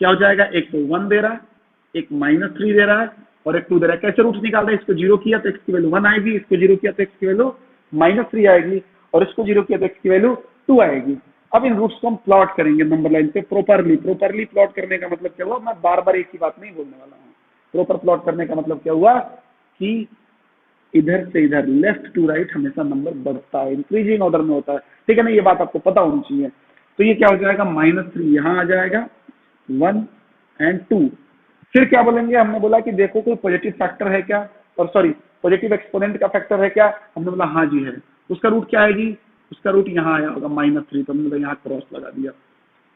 A: क्या हो जाएगा, एक तो 1 दे रहा है, एक माइनस 3 दे रहा है और एक 2 दे रहा है। कैसे रूट्स निकाल रहे हैं, इसको 0 किया तो x की वैल्यू 1 आएगी, इसको 0 किया तो x की वैल्यू माइनस 3 आएगी और इसको 0 किया तो x की वैल्यू 2 आएगी। अब इन रूट्स को हम प्लॉट करेंगे नंबर लाइन पे प्रोपरली। प्लॉट करने का मतलब क्या हुआ, मैं बार बार एक ही बात नहीं बोलने वाला हूँ। प्रॉपर प्लॉट करने का मतलब क्या हुआ कि इधर से इधर लेफ्ट टू राइट हमेशा नंबर बढ़ता है, इंक्रीजिंग ऑर्डर में होता है। ठीक है ना, ये बात आपको पता होनी चाहिए। तो ये क्या हो जाएगा, -3 यहाँ आ जाएगा, 1 एंड 2। फिर क्या बोलेंगे, हमने बोला कि देखो कोई पॉजिटिव फैक्टर है क्या, और सॉरी पॉजिटिव एक्सपोनेंट का फैक्टर है क्या, हमने बोला हाँ जी है। उसका रूट क्या आएगी, उसका रूट यहाँ आया होगा -3, तो हमने यहाँ क्रॉस लगा दिया।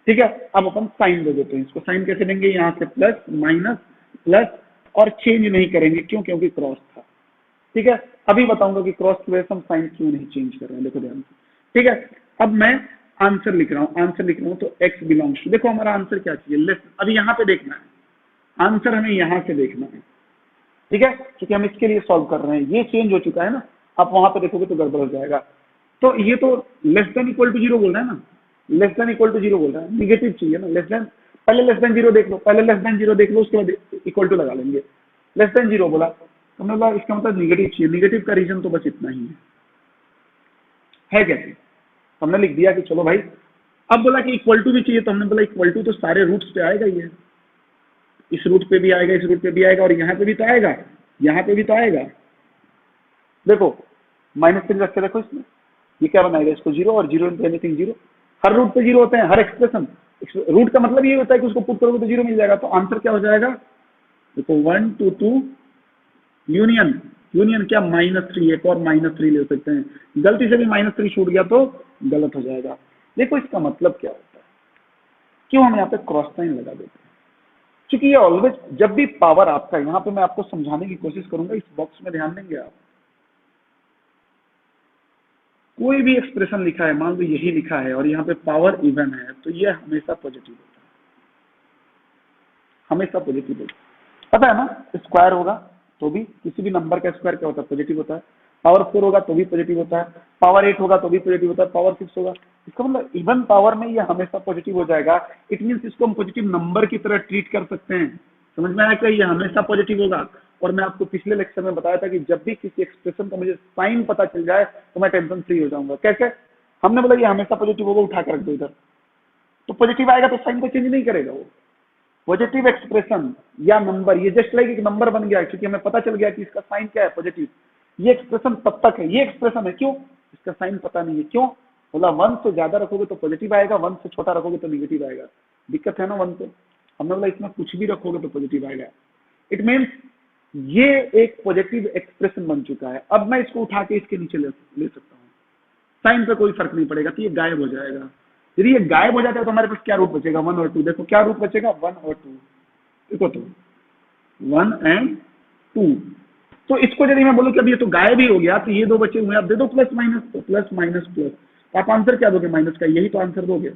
A: ठीक है, अब अपन साइन दे देते हैं इसको। साइन कैसे देंगे, यहाँ से प्लस माइनस प्लस, और चेंज नहीं करेंगे, क्यों, क्योंकि क्रॉस था। ठीक है, अभी बताऊंगा कि क्रॉस की वजह से हम साइन क्यों नहीं चेंज कर रहे हैं, देखो ध्यान से। ठीक है, अब मैं आंसर लिख रहा हूँ, तो x बिलोंग्स टू, देखो हमारा आंसर क्या चाहिए, लेस। अभी यहाँ पे देखना है, आंसर हमें यहाँ से देखना है। ठीक है, क्योंकि हम इसके लिए सॉल्व कर रहे हैं, ये चेंज हो चुका है ना, आप वहां पे देखोगे तो गड़बड़ हो जाएगा। तो ये तो लेस देन इक्वल टू 0 बोल रहा है ना, लेस देन इक्वल टू 0 बोल रहा है, निगेटिव चाहिए ना, लेस देन, पहले लेस देन 0 देख लो, पहले लेस देन 0 देख लो, उसके बाद इक्वल टू लगा लेंगे। लेस देन 0 बोला, तो हमने बोला इसका मतलब निगेटिव चाहिए, निगेटिव का रीजन तो बस इतना ही है कैसे, हमने लिख दिया कि चलो भाई। अब बोला कि इक्वल टू भी चाहिए, तो हमने बोला इक्वल टू तो सारे रूट्स पे आएगा ही है, इस रूट पे भी आएगा, इस रूट पे भी आएगा, और यहाँ पे भी तो आएगा, यहाँ पे भी तो आएगा। देखो -3 रख के देखो इसमें, ये क्या बनाएगा, इसको 0, और 0 इंटू एनीथिंग 0, हर रूट पे 0 होते हैं, हर एक्सप्रेशन। रूट का मतलब ये होता है कि उसको पुट करोगे तो 0 मिल जाएगा। तो आंसर क्या हो जाएगा, देखो 1 2 2 यूनियन, यूनियन क्या -3, एक और -3 ले सकते हैं, गलती से भी -3 छूट गया तो गलत हो जाएगा। देखो इसका मतलब क्या होता है, क्यों हम यहाँ पे क्रॉस साइन लगा देते हैं, क्योंकि ये ऑलवेज, जब भी पावर आपका, यहाँ पे मैं आपको समझाने की कोशिश करूंगा, इस बॉक्स में ध्यान देंगे आप, कोई भी एक्सप्रेशन लिखा है, मान लो यही लिखा है और यहाँ पे पावर इवन है, तो ये हमेशा पॉजिटिव होता है, हमेशा पॉजिटिव होता है। पता है ना, स्क्वायर होगा तो भी, किसी भी नंबर का स्क्वायर क्या होता है, पॉजिटिव होता है। पावर 4 होगा तो भी पॉजिटिव होता है, पावर 8 होगा तो भी पॉजिटिव होता है, पावर 6 होगा, इसका मतलब इवन पावर में ये हमेशा पॉजिटिव हो जाएगा। इट मीन्स इसको हम पॉजिटिव नंबर की तरह ट्रीट कर सकते हैं। समझ में आया क्या, ये हमेशा पॉजिटिव होगा। और मैं आपको पिछले लेक्चर में बताया था कि जब भी किसी एक्सप्रेशन का मुझे साइन पता चल जाए तो मैं टेंशन फ्री हो जाऊंगा। कैसे, हमने बोला ये हमेशा पॉजिटिव होगा, उठा कर रख दो इधर, तो पॉजिटिव आएगा तो साइन को चेंज नहीं करेगा वो। पॉजिटिव एक्सप्रेशन या नंबर, ये जस्ट लाइक एक नंबर बन गया, क्योंकि हमें पता चल गया कि इसका साइन क्या है, पॉजिटिव। ये एक्सप्रेशन तब तक है, ये एक्सप्रेशन है, क्यों, इसका साइन पता नहीं है, क्यों, बोला 1 से ज्यादा रखोगे तो पॉजिटिव आएगा, 1 से छोटा रखोगे तो निगेटिव आएगा। दिक्कत है ना 1 पे, हमने बोला इसमें कुछ भी रखोगे तो पॉजिटिव आएगा। इट मीन्स ये एक पॉजिटिव एक्सप्रेशन बन चुका है। अब मैं इसको उठा के इसके नीचे ले सकता हूँ, साइन पे कोई फर्क नहीं पड़ेगा, तो ये गायब हो जाएगा। यदि ये गायब हो जाता है तो हमारे पास क्या रूट बचेगा, 1 और 2। देखो क्या रूट बचेगा, 1 और 2, देखो तो 1 एंड 2। तो इसको यदि मैं बोलूं कि अब ये तो गायब ही हो गया, तो ये दो बचे हुए, आप दे दो प्लस माइनस, तो प्लस माइनस प्लस, तो आप आंसर क्या दोगे, माइनस का, यही तो आंसर दोगे।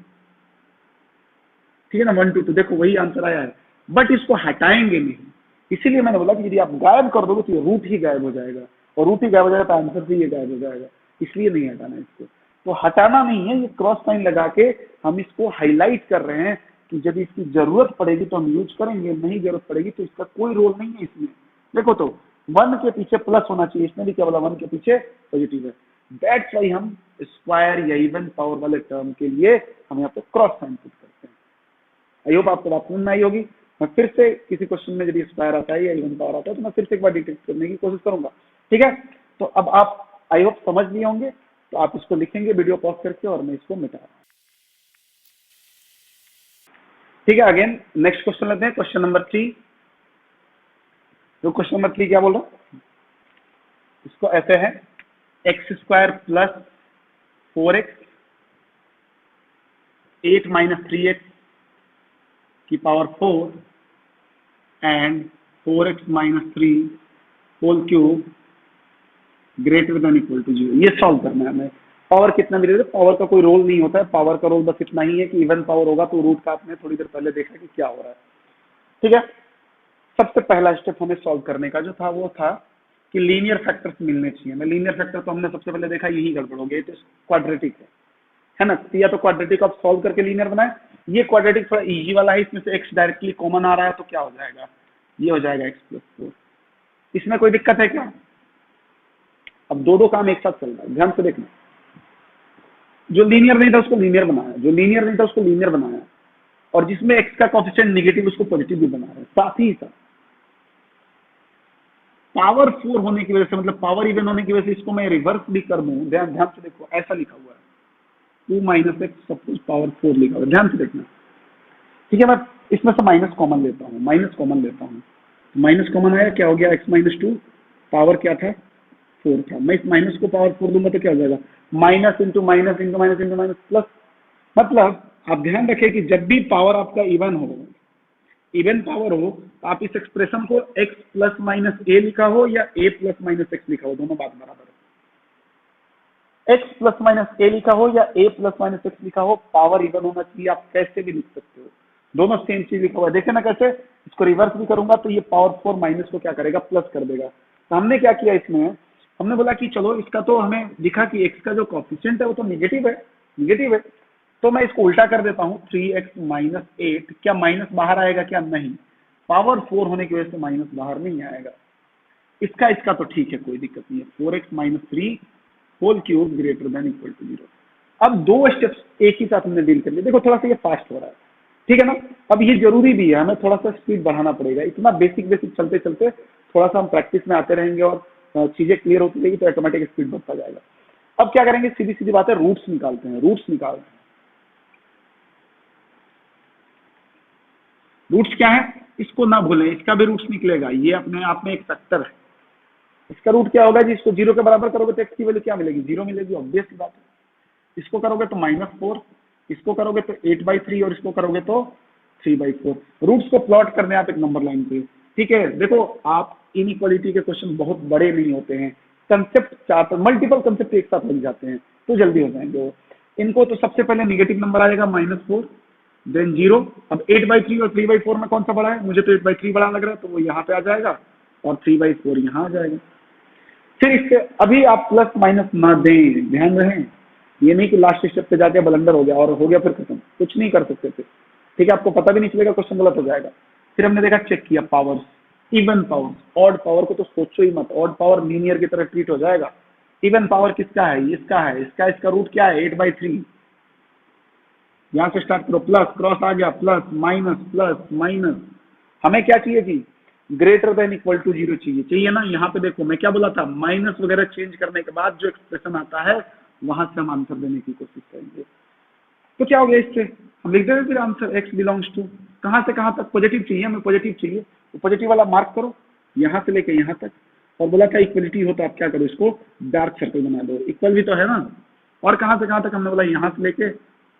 A: ठीक है ना, 1 2 2, देखो वही आंसर आया है, बट इसको हटाएंगे नहीं। इसीलिए मैंने बोला कि यदि आप गायब कर दोगे तो ये रूट ही गायब हो जाएगा, और रूट ही गायब हो जाएगा तो आंसर भी ये गायब हो जाएगा, इसलिए नहीं हटाना इसको। तो हटाना नहीं है, ये क्रॉस साइन लगा के हम इसको हाईलाइट कर रहे हैं कि यदि इसकी जरूरत पड़ेगी तो हम यूज करेंगे, नहीं जरूरत पड़ेगी तो इसका कोई रोल नहीं है इसमें। देखो तो 1 के पीछे प्लस होना चाहिए, इसने भी क्या बोला, 1 के पीछे पॉजिटिव है। दैट्स वाई हम स्क्वायर या इवन पावर वाले टर्म के लिए हम यहाँ पे क्रॉस साइन पुट करते हैं। आई होप आपको बात समझ में आई होगी। मैं फिर से किसी क्वेश्चन में यदि स्क्वायर आता है या इवन पावर आता है तो मैं फिर से एक बार डिटेक्ट करने की कोशिश करूंगा। ठीक है, तो अब आप आई होप समझ लिए होंगे, तो आप इसको लिखेंगे वीडियो पॉज करके, और मैं इसको मिटा रहा हूं। ठीक है, अगेन नेक्स्ट क्वेश्चन लेते हैं, क्वेश्चन नंबर 3। तो क्वेश्चन नंबर 3 क्या बोल रहा हूं, इसको ऐसे है, x² plus 4x 8 minus 3x की power 4 and 4x minus 3 whole cube greater than equal to 0। ये सॉल्व करना है हमें। पावर कितना भी दे दे, पावर का कोई रोल नहीं होता है, पावर का रोल बस इतना ही है कि इवन पावर होगा तो रूट का आपने थोड़ी देर पहले देखा कि क्या हो रहा है। ठीक है, सबसे पहला स्टेप हमें सॉल्व करने का जो था वो था कि लीनियर फैक्टर्स मिलने चाहिए। मैं लीनियर फैक्टर तो हमने सबसे पहले देखा यही गड़बड़ हो गई, तो क्वाड्रेटिक है ना, या तो क्वाड्रेटिक आप सॉल्व करके लीनियर बनाए। ये क्वाड्रेटिक थोड़ा इजी वाला है, इसमें से x डायरेक्टली कॉमन आ रहा है, तो क्या हो जाएगा, ये हो जाएगा x प्लस 4। इसमें कोई दिक्कत है क्या, अब दो काम एक साथ चल रहा है, ध्यान से देखना। जो लीनियर नहीं था उसको लीनियर बनाया, जो लीनियर नहीं था उसको लीनियर बनाया, और जिसमें x का कोएफिशिएंट नेगेटिव उसको पॉजिटिव भी बना रहा है। साथ ही साथ पावर 4 होने की वजह से, मतलब पावर इवन होने की वजह से इसको मैं रिवर्स भी कर दूं, ध्यान से देखो, ऐसा लिखा हुआ है 2 माइनस एक्स सब कुछ पावर 4 लिखा हुआ है, ध्यान से देखना। ठीक है, मैं इसमें से माइनस कॉमन लेता हूँ, माइनस कॉमन आया, क्या हो गया, x माइनस 2 पावर क्या था 4 था। मैं इस माइनस को पावर 4 दूंगा तो क्या हो जाएगा, minus into minus into minus into minus plus. मतलब आप ध्यान रखें कि जब भी पावर आपका इवन हो, इवन पावर हो, तो आप इस एक्सप्रेशन को x प्लस माइनस ए लिखा हो या a प्लस माइनस एक्स लिखा हो, दोनों बात बराबर है। x प्लस माइनस ए लिखा हो या a प्लस माइनस एक्स लिखा हो, पावर इवन होना चाहिए, आप कैसे भी लिख सकते हो, दोनों सेम चीज लिखा हुआ है। देखे ना कैसे, इसको रिवर्स भी करूंगा तो ये पावर 4 माइनस को क्या करेगा, प्लस कर देगा। तो हमने क्या किया इसमें, हमने बोला कि चलो इसका तो हमें दिखा कि x का जो कॉफिशिएंट है वो तो निगेटिव है, निगेटिव है, तो मैं इसको उल्टा कर देता हूँ, 3x माइनस 8, क्या माइनस बाहर आएगा, क्या नहीं, पावर 4 होने की वजह से माइनस बाहर नहीं आएगा। इसका इसका तो ठीक है, कोई दिक्कत नहीं है, 4x minus 3 whole cube greater than equal to 0। अब दो स्टेप्स एक ही साथ हमने डील कर लिए। देखो थोड़ा सा ये फास्ट हो रहा है, ठीक है ना। अब ये जरूरी भी है, हमें थोड़ा सा स्पीड बढ़ाना पड़ेगा, इतना बेसिक बेसिक चलते चलते थोड़ा सा हम प्रैक्टिस में आते रहेंगे और चीजें क्लियर होती रहेगी तो ऑटोमेटिक स्पीड बढ़ता जाएगा। अब क्या करेंगे, सीधी सीधी बात है, रूट्स निकालते हैं, रूट्स निकालते हैं। रूट्स क्या है, इसको ना भूलें, इसका भी रूट्स निकलेगा, ये अपने आप में एक फैक्टर है। इसका रूट क्या होगा जी, इसको 0 के बराबर करोगे तो x की वैल्यू क्या मिलेगी, 0 मिलेगी, ऑब्वियस सी बात है। इसको करोगे तो -4, इसको करोगे तो 8/3 और इसको करोगे तो 3/4। रूट्स को प्लॉट करने आप एक नंबर लाइन पे, ठीक है। देखो आप इनइक्वालिटी के क्वेश्चन बहुत बड़े नहीं होते हैं, कंसेप्ट चार्ट मल्टीपल कंसेप्ट एक साथ लग जाते हैं तो जल्दी हो जाएंगे वो। इनको तो सबसे पहले निगेटिव नंबर आएगा -4, देन 0। अब 8/3 और 3/4 में कौन सा बड़ा है, मुझे तो 8/3 बड़ा लग रहा है, तो वो यहाँ पे आ जाएगा और 3/4 यहाँ आ जाएगा। फिर इसके अभी आप प्लस माइनस ना दें, ध्यान रहे, ये नहीं कि लास्ट स्टेप पे जाके ब्लंडर हो गया और हो गया फिर खत्म, कुछ नहीं कर सकते फिर, ठीक है। आपको पता भी नहीं चलेगा, क्वेश्चन गलत हो जाएगा। फिर हमने देखा, चेक किया powers, even powers, odd power को तो सोचो ही मत, ऑड पावर लीनियर की तरह ट्रीट हो जाएगा। इवन पावर किसका है, इसका है, इसका रूट क्या है, 8/3। यहां से स्टार्ट करो, प्लस क्रॉस आ गया, प्लस माइनस। हमें क्या चाहिए जी, ग्रेटर देन इक्वल टू 0 चाहिए ना। यहाँ पे देखो मैं क्या बोला था, माइनस वगैरह चेंज करने के बाद जो एक्सप्रेशन आता है वहां से हम आंसर देने की कोशिश करेंगे। तो क्या हो गया, इससे हम लिख देंगे फिर आंसर, x बिलोंग्स टू कहां से कहां तक, पॉजिटिव चाहिए हमें, पॉजिटिव चाहिए तो पॉजिटिव वाला मार्क करो यहां से लेके यहां तक। और बोला था इक्वलिटी हो तो आप क्या करो, इसको डार्क सर्कल बना दो, इक्वल भी तो है ना। और कहां से कहां तक, हमने बोला यहां से लेके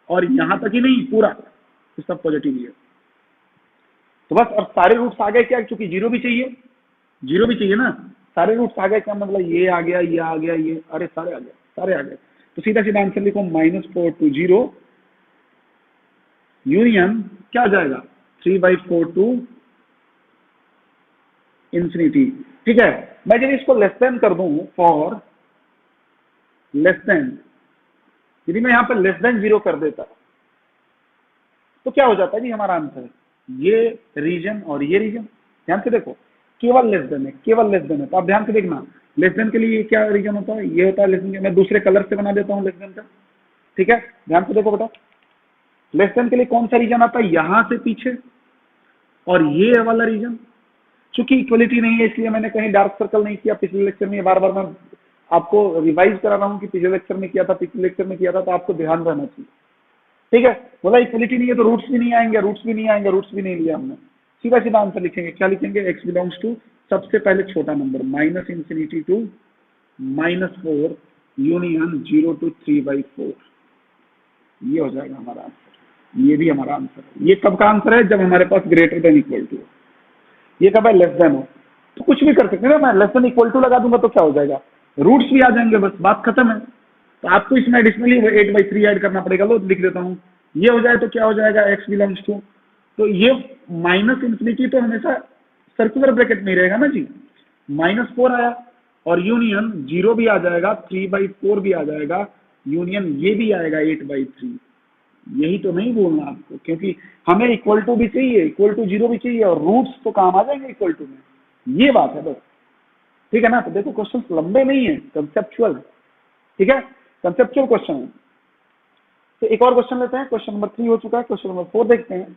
A: और यहां तक ही नहीं, पूरा तो सब पॉजिटिव ही है। तो बस, और सारे रूट्स आ गए क्या, क्योंकि 0 भी चाहिए, 0 भी चाहिए ना, सारे रूट्स आ गए क्या, मतलब ये आ गया, ये आ गया, ये, अरे सारे आ गए, सारे आ गए। तो सीधा सीधा आंसर लिखो, -4 to 0 यूनियन क्या हो जाएगा, 3/4 to इंफिनिटी, ठीक है। मैं जब इसको लेस देन कर दूं, फॉर लेस देन, यदि मैं यहाँ पर लेस देन 0 कर देता तो क्या हो जाता है जी हमारा आंसर, ये रीजन और ये रीजन। ध्यान से देखो, केवल लेस देन है, केवल लेस देन है, तो आप ध्यान से देखना, लेस देन के लिए क्या रीजन होता है, ये होता है लेस देन। मैं दूसरे कलर से बना देता हूँ लेस देन का, ठीक है। ध्यान से देखो बेटा, लेस देन के लिए कौन सा रीजन आता है, यहां से पीछे, और ये वाला रीजन। चूंकि इक्वलिटी नहीं है इसलिए मैंने कहीं डार्क सर्कल नहीं किया, पिछले लेक्चर में बार बार मैं आपको रिवाइज करा रहा हूँ कि पिछले लेक्चर में किया था, पिछले लेक्चर में किया था, तो आपको ध्यान रहना चाहिए, ठीक है। बोला इक्वलिटी नहीं है तो रूट्स भी नहीं आएंगे, रूट्स भी नहीं आएंगे, रूट्स भी नहीं लिया हमने, सीधा सीधा आंसर लिखेंगे, क्या लिखेंगे, x बिलोंग्स टू सबसे पहले छोटा नंबर -∞ to -4 यूनियन 0 to 3/4, ये हो जाएगा हमारा आंसर। ये भी हमारा आंसर है। ये कब का आंसर है, जब हमारे पास ग्रेटर देन इक्वल टू, ये कब है, लेस देन हो। तो कुछ भी कर सकते हैं ना, मैं लेस देन इक्वल टू लगा दूंगा तो क्या हो जाएगा, रूट्स भी आ जाएंगे, बस बात खत्म है। तो आपको इसमें एडिशनली 8/3 ऐड करना पड़ेगा, लो लिख देता हूँ, ये हो जाए तो क्या हो जाएगा, x बिलोंग्स टू, तो ये -∞ तो हमेशा सर्कुलर ब्रैकेट में रहेगा ना जी, -4 आया और यूनियन 0 भी आ जाएगा, 3/4 भी आ जाएगा, यूनियन ये भी आएगा 8/3। यही तो नहीं बोलना आपको, क्योंकि हमें इक्वल टू भी चाहिए, इक्वल टू 0 भी चाहिए, और रूट्स तो काम आ जाएंगे इक्वल टू में, ये बात है बस, ठीक है ना। तो देखो क्वेश्चन लंबे नहीं है, कंसेप्चुअल, ठीक है, कंसेप्चुअल क्वेश्चन है। तो एक और क्वेश्चन लेते हैं, क्वेश्चन नंबर 3 हो चुका है, क्वेश्चन नंबर 4 देखते हैं।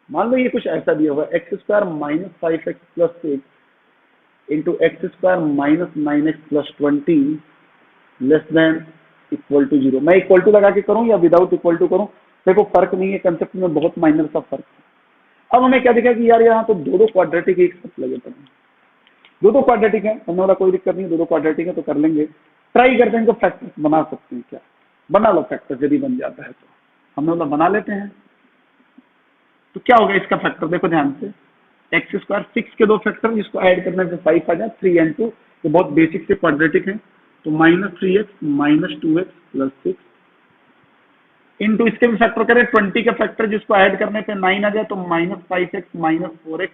A: मान लो ये कुछ ऐसा दिया हुआ, x² - 5x + 6 into x² - 9x + 20 less than equal to 0। मैं इक्वल टू लगा के करूं या विदाउट इक्वल टू करूं, देखो फर्क नहीं है, कंसेप्ट में बहुत माइनर सा फर्क है। अब हमें क्या दिखा कि यार यहाँ तो दो दो क्वाड्रेटिक एक साथ लगे पड़े हैं, दो दो क्वाड्रेटिक है, हमने बोला कोई दिक्कत नहीं, दो दो क्वाड्रेटिक है तो कर लेंगे, ट्राई करते हैं इनको फैक्टर बना सकते हैं क्या, बना लो फैक्टर, यदि बन जाता है तो हमने बोला बना लेते हैं। तो क्या होगा इसका फैक्टर, देखो ध्यान से, एक्स स्क्वायर 6 के दो फैक्टर, जिसको ऐड करने से 5 आ जाए, 3 and 2, तो बहुत बेसिक से क्वाड्रेटिक है, तो -3x - 2x + 6 इंटू इसके भी फैक्टर करें 20 के फैक्टर, जिसको ऐड करने पे 9 आ जाए, तो -5x - 4x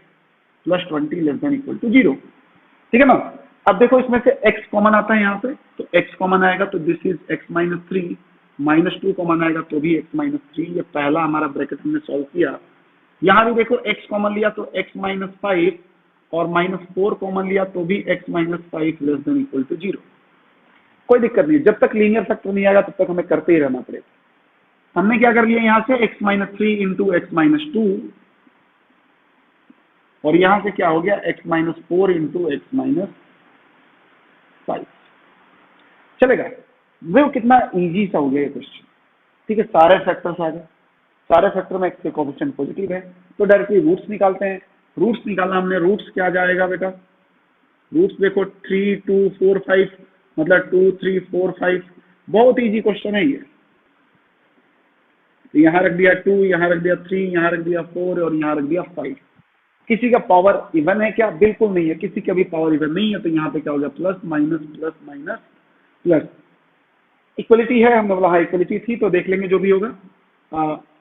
A: + 20 ≤ 0। ठीक है ना। अब देखो इसमें से x कॉमन आता है यहाँ पे, तो x कॉमन आएगा तो दिस इज x - 3, -2 कॉमन आएगा तो भी x - 3, ये पहला हमारा ब्रैकेट हमने सॉल्व किया। यहाँ भी देखो x कॉमन लिया तो x - 5 और -4 कॉमन लिया तो भी x - 5 ≤ 0। कोई दिक्कत नहीं, जब तक लीनियर फैक्टर नहीं आएगा तब तक हमें करते ही रहना पड़ेगा। हमने क्या कर लिया यहाँ से x - 3 इंटू x - 2, और यहां से क्या हो गया x - 4 इंटू x - 5। चलेगा, वो कितना इजी सा हो गया ये क्वेश्चन। ठीक है, सारे फैक्टर्स आ गए, सारे फैक्टर में x के कोएफिशिएंट पॉजिटिव है, तो डायरेक्टली रूट्स निकालते हैं। रूट्स निकालना हमने, रूट्स क्या जाएगा बेटा, रूट्स देखो 3 2 4 5, मतलब 2 3 4 5, बहुत इजी क्वेश्चन है ये। तो यहाँ रख दिया 2, यहाँ रख दिया 3, यहाँ रख दिया 4 और यहाँ रख दिया 5। किसी का पावर इवन है क्या, बिल्कुल नहीं है, किसी का भी पावर इवन नहीं है, तो यहाँ पे क्या हो गया plus minus plus minus plus. Equality है, हमने बोला हाँ इक्वलिटी थी, तो देख लेंगे जो भी होगा।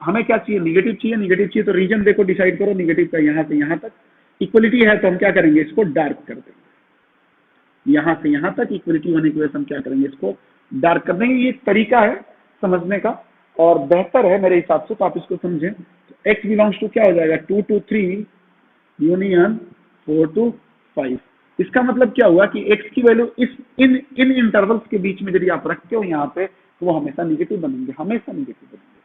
A: हमें क्या चाहिए, निगेटिव चाहिए, निगेटिव चाहिए तो रीजन देखो डिसाइड करो, निगेटिव का यहाँ से यहाँ तक। इक्वलिटी है तो हम क्या करेंगे, इसको डार्क कर देंगे, यहाँ से यहाँ तक इक्वलिटी होने की वजह से हम क्या करेंगे, इसको डार्क कर देंगे। ये एक तरीका है समझने का और बेहतर है मेरे हिसाब से, तो आप इसको समझें। तो x बिलोंग्स टू क्या हो जाएगा, 2 to 3 यूनियन 4 to 5। इसका मतलब क्या हुआ कि x की वैल्यू इस इन इंटरवल्स के बीच में यदि आप रखते हो यहाँ पे, तो वो हमेशा निगेटिव बनेंगे, हमेशा निगेटिव बनेंगे।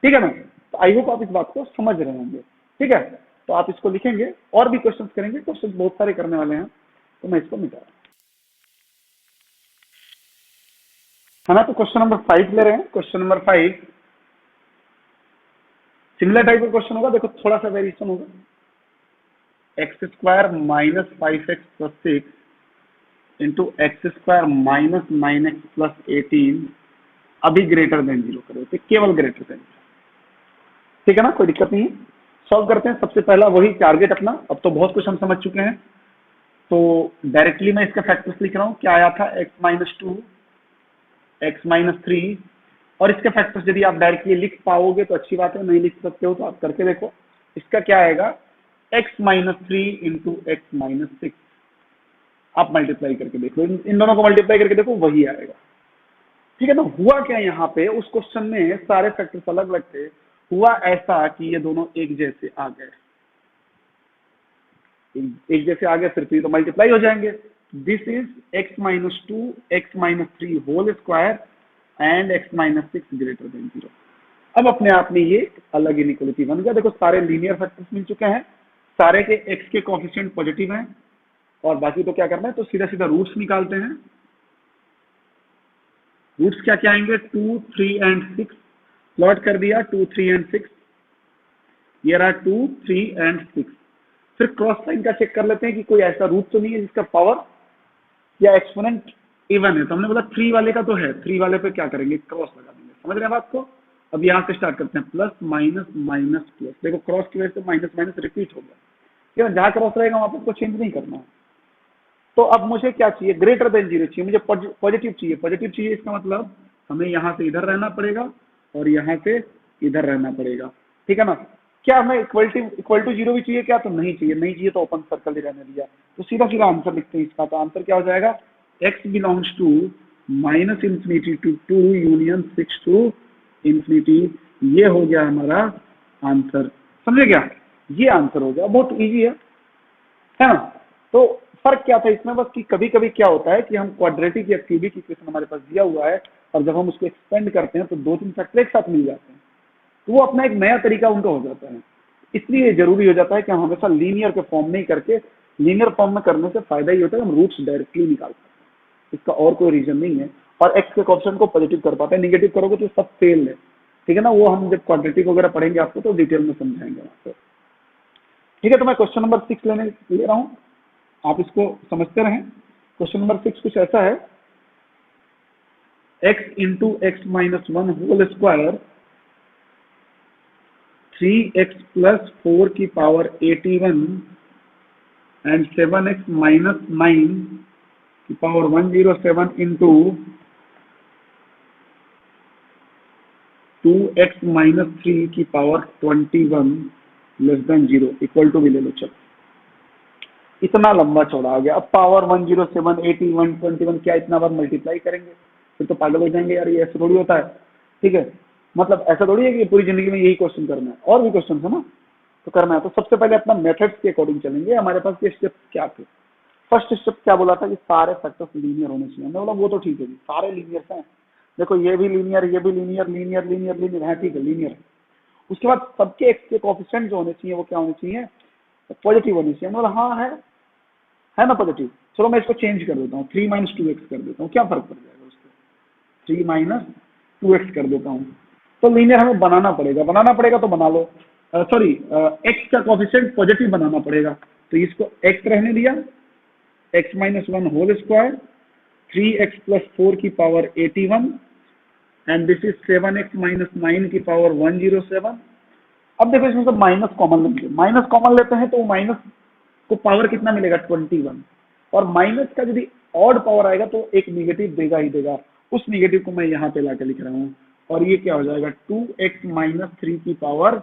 A: ठीक है ना। तो आई होप आप इस बात को समझ रहे होंगे। ठीक है, तो आप इसको लिखेंगे, और भी क्वेश्चन करेंगे, क्वेश्चन बहुत सारे करने वाले हैं, तो मैं इसको मिटा रहा हूँ, है ना। तो क्वेश्चन नंबर 5 ले रहे हैं। क्वेश्चन नंबर 5 सिमिलर टाइप का क्वेश्चन होगा, देखो थोड़ा सा वेरिएशन होगा। x² - 5x + 6 into x² - 9x + 18 अभी ग्रेटर देन 0 करो, तो केवल ग्रेटर देन। ठीक है ना, कोई दिक्कत नहीं है, सॉल्व करते हैं। सबसे पहला वही टारगेट अपना, अब तो बहुत कुछ हम समझ चुके हैं, तो डायरेक्टली मैं इसका फैक्टर्स लिख रहा हूँ। क्या आया था, x - 2 x - 3, और इसके फैक्टर्स यदि आप डायरेक्टली लिख पाओगे तो अच्छी बात है, नहीं लिख सकते हो तो आप करके देखो। इसका क्या आएगा, x - 3 इंटू x - 6, आप मल्टीप्लाई करके देखो, इन दोनों को मल्टीप्लाई करके देखो, वही आएगा। ठीक है ना। हुआ क्या यहाँ पे, उस क्वेश्चन में सारे फैक्टर्स अलग अलग थे, हुआ ऐसा कि ये दोनों एक जैसे आ गए, एक जैसे आ गए, फिर तो मल्टीप्लाई हो जाएंगे। This is x - 2 x - 3 whole square and x - 6 greater than 0। अब अपने आप में ये अलग इनइक्वालिटी बन गया। देखो सारे लीनियर फैक्टर्स मिल चुके हैं, सारे के x के कोएफिशिएंट पॉजिटिव हैं, और बाकी तो क्या करना है, तो सीधा सीधा रूट्स निकालते हैं। रूट्स क्या क्या आएंगे, 2 3 एंड 6, प्लॉट कर दिया 2 3 एंड 6, ये रहा 2 3 एंड 6। फिर क्रॉस साइन का चेक कर लेते हैं कि कोई ऐसा रूट तो नहीं है जिसका पावर या एक्सपोनेंट इवन है। तो हमने बोला 3 वाले का तो है, 3 वाले पे क्या करेंगे, क्रॉस लगा देंगे। समझ रहे हैं बात को। अब यहाँ से स्टार्ट करते हैं, प्लस माइनस माइनस प्लस, देखो क्रॉस की वजह से माइनस माइनस रिपीट हो गया, क्यों, जहाँ क्रॉस रहेगा वहां पर आपको चेंज नहीं करना है। तो अब मुझे क्या चाहिए, ग्रेटर देन 0 चाहिए, मुझे पॉजिटिव चाहिए। पॉजिटिव चाहिए इसका मतलब हमें यहाँ से इधर रहना पड़ेगा और यहाँ से इधर रहना पड़ेगा। ठीक है ना। क्या हमें इक्वल टू 0 भी चाहिए क्या, तो नहीं चाहिए, नहीं चाहिए तो ओपन सर्कल ही रहने दिया। तो सीधा सीधा आंसर लिखते हैं इसका। तो आंसर क्या हो जाएगा, x belongs to -∞ to 2 union 6 to ∞। ये हो गया हमारा आंसर, समझे क्या, ये आंसर हो गया। बहुत इजी है ना। तो फर्क क्या था इसमें, बस कि कभी कभी क्या होता है कि हम क्वाड्रेटिक या क्यूबिक इक्वेशन हमारे पास दिया हुआ है, और जब हम उसको एक्सपेंड करते हैं तो 2-3 फैक्टर एक साथ मिल जाते हैं, तो वो अपना एक नया तरीका उनका हो जाता है। इसलिए जरूरी हो जाता है कि हम हमेशा लीनियर के फॉर्म नहीं करके, लीनियर फॉर्म में करने से फायदा ही होता है, हम रूट्स डायरेक्टली निकाल सकते हैं, इसका और कोई रीजन नहीं है। और एक्स के क्वेश्चन को पॉजिटिव कर पाते हैं, निगेटिव करोगे तो सब फेल है। ठीक है ना, वो हम जब क्वाड्रेटिक वगैरह पढ़ेंगे आपको तो डिटेल में समझाएंगे वहां पे। ठीक है, तो मैं क्वेश्चन नंबर 6 ले रहा हूँ, आप इसको समझते रहें। क्वेश्चन नंबर 6 कुछ ऐसा है, x into x minus one whole square 3x plus 4 की पावर 81 एंड 7x माइनस 9 की पावर 107 इंटू 2x माइनस 3 की power 21 less than 0 equal to भी ले लो। चलो, इतना लंबा चौड़ा आ गया। अब पावर 107, 81, 21 क्या इतना बार मल्टीप्लाई करेंगे? फिर तो पागल हो जाएंगे यार, ये ऐसा थोड़ी होता है। ठीक है, मतलब ऐसा थोड़ी है कि पूरी जिंदगी में यही क्वेश्चन करना है, और भी क्वेश्चन है ना, तो करना है। तो सबसे पहले अपना मेथड्स के अकॉर्डिंग चलेंगे। हमारे पास ये स्टेप क्या थे? फर्स्ट स्टेप क्या बोला था कि सारे फैक्टर्स लीनियर होने चाहिए। मैं बोला वो तो ठीक है जी, सारे लीनियर हैं, देखो ये भी लीनियर, ये भी लीनियर, लीनियर लीनियर लीनियर है, ठीक है लीनियर है। उसके बाद सबके एक्स के कोएफिशिएंट जो होने चाहिए वो क्या होने चाहिए? पॉजिटिव होने चाहिए। मतलब हाँ है ना पॉजिटिव। चलो मैं इसको चेंज कर देता हूँ, 3 माइनस 2x कर देता हूँ, क्या फर्क पड़ जाएगा उसको? 3 माइनस 2x कर देता हूँ। तो लीनियर हमें बनाना पड़ेगा तो बना लो। सॉरी, x का कोएफिशिएंट पॉजिटिव बनाना पड़ेगा, तो इसको x रहने दिया, x minus one whole square 3x plus 4 की power 81 and this is 7x minus 9 की पावर 107। अब देखो इसमें से माइनस कॉमन लेंगे, माइनस कॉमन लेते हैं तो माइनस को पावर कितना मिलेगा? 21। और माइनस का यदि ऑड पावर आएगा तो एक निगेटिव देगा ही देगा। उस निगेटिव को मैं यहाँ पे लाके लिख रहा हूँ, और ये क्या हो जाएगा? 2x माइनस 3 की power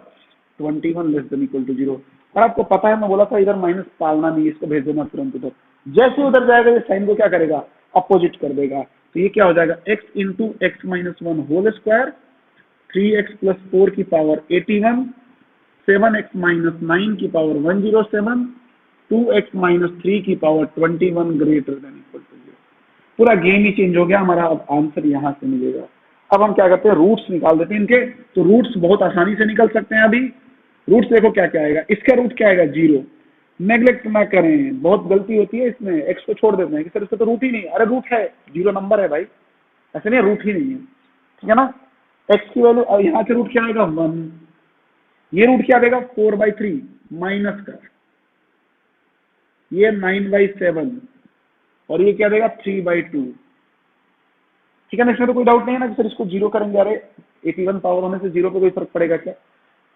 A: 21 less than equal to 0। और आपको पता है मैं बोला था इधर माइनस पालना नहीं, इसको भेज देना तुरंत उधर। जैसे उधर जाएगा ये साइन को क्या करेगा? अपोजिट कर देगा। तो ये क्या हो जाएगा? x into x minus one whole square 3x plus 4 की पावर 81, 7x माइनस 9 की पावर 107, 2x माइनस 3 की power 21 greater than equal to 0। पूरा गेम ही चेंज हो गया हमारा। अब आंसर यहां से मिलेगा। अब हम क्या करते हैं? रूट्स निकाल देते हैं इनके। तो रूट्स बहुत आसानी से निकल सकते हैं। अभी रूट्स देखो क्या क्या आएगा। इसका रूट क्या आएगा? 0। नेग्लेक्ट ना करें, बहुत गलती होती है इसमें, एक्स को छोड़ देते हैं कि सर इसका तो रूट ही नहीं। अरे रूट है, 0 नंबर है भाई, ऐसे नहीं रूट ही नहीं है। ठीक है ना? एक्स की वैल्यू, और यहाँ से रूट क्या आएगा? 1। ये रूट क्या देगा? 4/3 माइनस का, ये 9/7, और ये क्या देगा? 3/2। ठीक है ना? इसमें तो कोई डाउट नहीं है ना कि सर इसको 0 करेंगे? अरे 81 पावर होने से 0 पे कोई फर्क पड़ेगा क्या?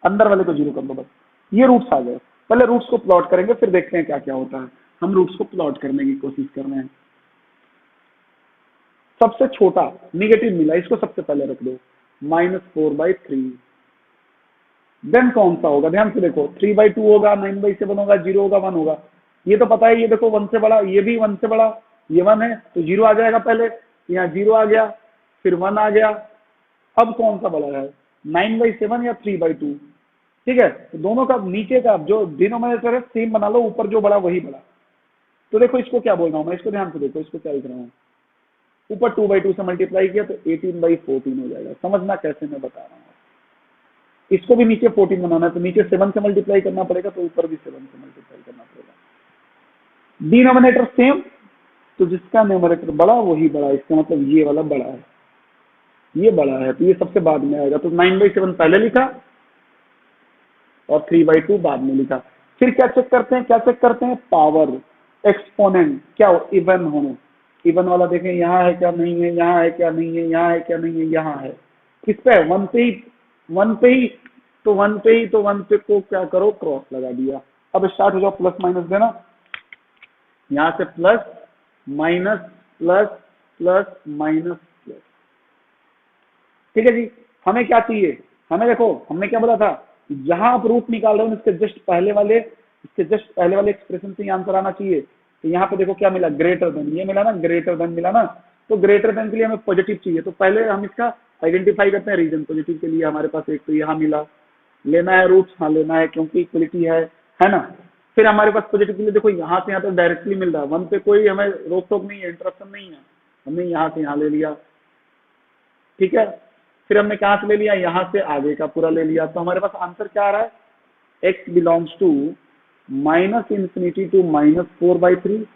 A: अंदर वाले को 0 कर दो बस। ये रूट्स आ गए। पहले रूट्स को प्लॉट करेंगे, फिर देखते हैं क्या क्या होता है। हम रूट्स को प्लॉट करने की कोशिश कर रहे हैं। सबसे छोटा निगेटिव मिला, इसको सबसे पहले रख दो, -4/3। देन कौन सा होगा? ध्यान से देखो, 3/2 होगा, 9/7 होगा, 0 होगा, 1 होगा। ये तो पता है, ये देखो 1 से बड़ा, ये भी 1 से बड़ा, ये 1 है तो 0 आ जाएगा। पहले यहाँ 0 आ गया, फिर 1 आ गया। अब कौन सा बड़ा है? 9/7 या 3/2? ठीक है, तो दोनों का नीचे का जो डिनोमिनेटर है सेम बना लो, ऊपर जो बड़ा वही बड़ा। तो देखो इसको क्या बोल रहा हूं मैं, इसको ध्यान से देखो, इसको क्या लिख रहा हूँ। ऊपर 2/2 से मल्टीप्लाई किया तो 18/14 हो जाएगा। समझना कैसे मैं बता रहा हूँ। इसको भी नीचे 14 बनाना है तो नीचे 7 से मल्टीप्लाई करना पड़ेगा, तो ऊपर भी 7 से मल्टीप्लाई करना पड़ेगा। डिनोमिनेटर सेम, तो जिसका न्यूमरेटर बड़ा वही बड़ा। इसका मतलब ये वाला बड़ा है, ये बड़ा है, तो ये सबसे बाद में आएगा। तो 9/7 पहले लिखा और 3/2 बाद में लिखा। फिर क्या चेक करते हैं? पावर, एक्सपोनेंट, क्या हो? इवन होने। इवन वाला देखें यहाँ है क्या? नहीं है। यहाँ है क्या? नहीं है। यहाँ है क्या? नहीं है। यहाँ है। किस पे? 1 पे ही। 1 पे ही, तो 1 पे ही, तो 1 पे को क्या करो? क्रॉस लगा दिया। अब स्टार्ट हो जाओ प्लस माइनस देना। यहाँ से plus minus plus plus minus plus. ठीक है जी। हमें क्या चाहिए? हमें देखो, हमने क्या बोला था? जहां आप रूट निकाल रहे हो इसके जस्ट पहले वाले एक्सप्रेशन से आंसर आना चाहिए। तो यहाँ पे देखो क्या मिला? Greater than. ये मिला ना, ग्रेटर देन मिला ना। तो ग्रेटर देन के लिए हमें पॉजिटिव चाहिए, तो पहले हम इसका आइडेंटिफाई करते हैं रीजन। पॉजिटिव के लिए हमारे पास एक तो यहाँ मिला, लेना है रूट, हाँ लेना है क्योंकि इक्वलिटी है ना। फिर हमारे पास पॉजिटिव के लिए देखो यहाँ से यहाँ तो डायरेक्टली मिल रहा है, 1 पे कोई हमें रोक टोक नहीं है, इंटरप्शन नहीं है। हमने यहाँ से यहाँ ले लिया। ठीक है, फिर हमने कहां से ले लिया? यहां से आगे का पूरा ले लिया। तो हमारे पास आंसर क्या आ रहा है? x belongs to -∞ to -4/3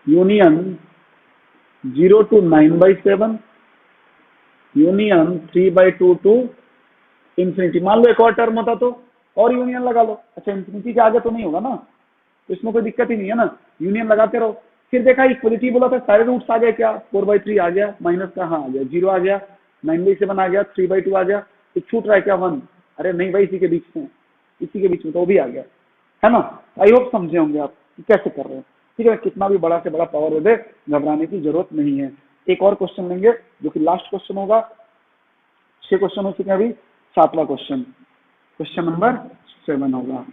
A: union 0 to 9/7 union 3/2 to infinity. मान लो एक और टर्म होता तो और यूनियन लगा लो। अच्छा इंफिनिटी के आगे तो नहीं होगा ना, तो इसमें कोई दिक्कत ही नहीं है ना, यूनियन लगाते रहो। फिर देखा इक्वलिटी बोला था, सारे रूट्स आ गए क्या, 4/3 आ गया, माइनस का हाँ आ गया, 0 आ गया, 9/7 आ गया, 3/2 आ गया, तो छूट रहा है क्या 1? अरे नहीं भाई, इसी के बीच में, इसी के बीच में तो वो भी आ गया, है ना। आई होप समझे होंगे आप कि कैसे कर रहे हैं। ठीक है, कितना भी बड़ा से बड़ा पावर दे, घबराने की जरूरत नहीं है। एक और क्वेश्चन लेंगे जो कि लास्ट क्वेश्चन होगा, 6 क्वेश्चन हो चुके हैं अभी, 7वां क्वेश्चन, क्वेश्चन नंबर 7 होगा।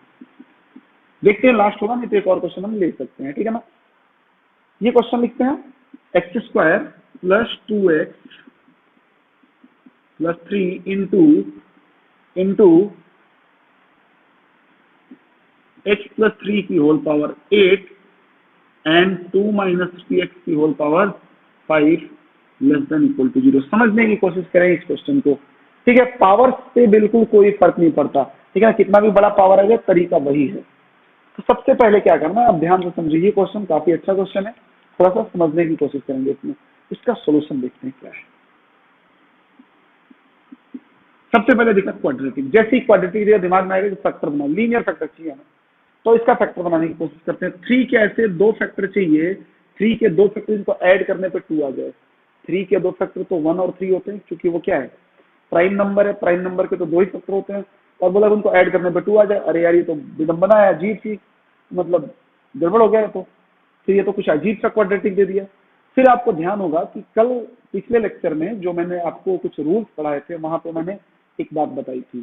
A: देखते हैं लास्ट होगा, नहीं तो एक और क्वेश्चन हम ले सकते हैं, ठीक है ना। ये क्वेश्चन लिखते हैं, x² + 2x + 3 इंटू x + 3 की होल पावर 8 एंड 2 - 3x की होल पावर 5 < 0। समझने की कोशिश करें इस क्वेश्चन को। ठीक है, पावर से बिल्कुल कोई फर्क नहीं पड़ता, ठीक है, कितना भी बड़ा पावर आ जाए तरीका वही है। तो सबसे पहले क्या करना है, आप ध्यान से समझिए, ये क्वेश्चन काफी अच्छा क्वेश्चन है, थोड़ा सा समझने की कोशिश करेंगे इसमें, इसका सोल्यूशन देखते हैं क्या है। सबसे पहले देखा क्वाड्रेटिक, जैसे ही क्वाड्रेटिक दिमाग में आएगा फैक्टर बना, लीनियर फैक्टर चाहिए हमें, तो इसका फैक्टर बनाने की कोशिश करते हैं। 3 के ऐसे 2 फैक्टर चाहिए, 3 के 2 फैक्टर इनको ऐड करने पे 2 आ जाए। 3 के 2 फैक्टर तो 1 और 3 होते हैं, क्योंकि वो क्या है, प्राइम नंबर है, प्राइम नंबर के तो 2 ही फैक्टर होते हैं, और बोला उनको ऐड करने पे 2 आ जाए। अरे यार ये तो विडंबना है, अजीब सी, मतलब गड़बड़ हो गया है। तो फिर ये तो कुछ अजीब सा क्वाड्रेटिक दे दिया। फिर आपको ध्यान होगा कि कल पिछले लेक्चर में जो मैंने आपको कुछ रूल्स पढ़ाए थे, वहां पे मैंने एक बात बताई थी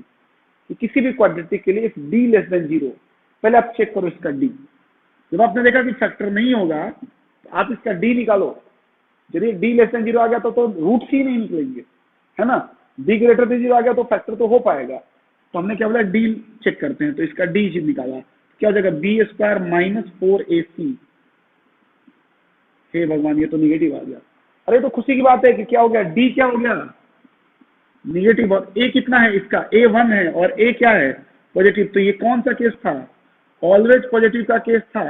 A: कि किसी भी क्वाड्रेटिक के लिए इफ d < 0, पहले आप चेक करो इसका d। जब आपने देखा कि फैक्टर नहीं होगा तो आप इसका d निकालो। यदि d < 0 आ गया तो रूट्स ही नहीं निकलेंगे, है ना। d < 0 आ गया तो फैक्टर तो हो पाएगा। तो हमने क्या बोला, d चेक करते हैं, तो इसका d निकाला, क्या हो जाएगा, b² - 4ac। हे भगवान, ये तो निगेटिव आ गया। अरे तो खुशी की बात है कि क्या हो गया, d क्या हो गया, निगेटिव। और a कितना है इसका, a 1 है और a क्या है, पॉजिटिव। तो ये कौन सा केस था, ऑलवेज पॉजिटिव का केस था।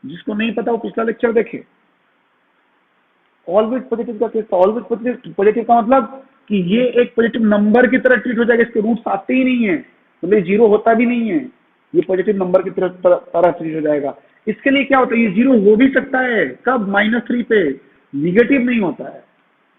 A: जिसको नहीं पता वो पिछला लेक्चर देखे, ऑलवेज पॉजिटिव का केस था। ऑलवेज पॉजिटिव का मतलब कि ये एक पॉजिटिव नंबर की तरह ट्रीट हो जाएगा, इसके रूट्स आते ही नहीं है, मतलब जीरो होता भी नहीं है, ये पॉजिटिव नंबर की तरह ट्रीट हो जाएगा। इसके लिए क्या होता है, ये जीरो हो भी सकता है, कब, -3 पे, निगेटिव नहीं होता है।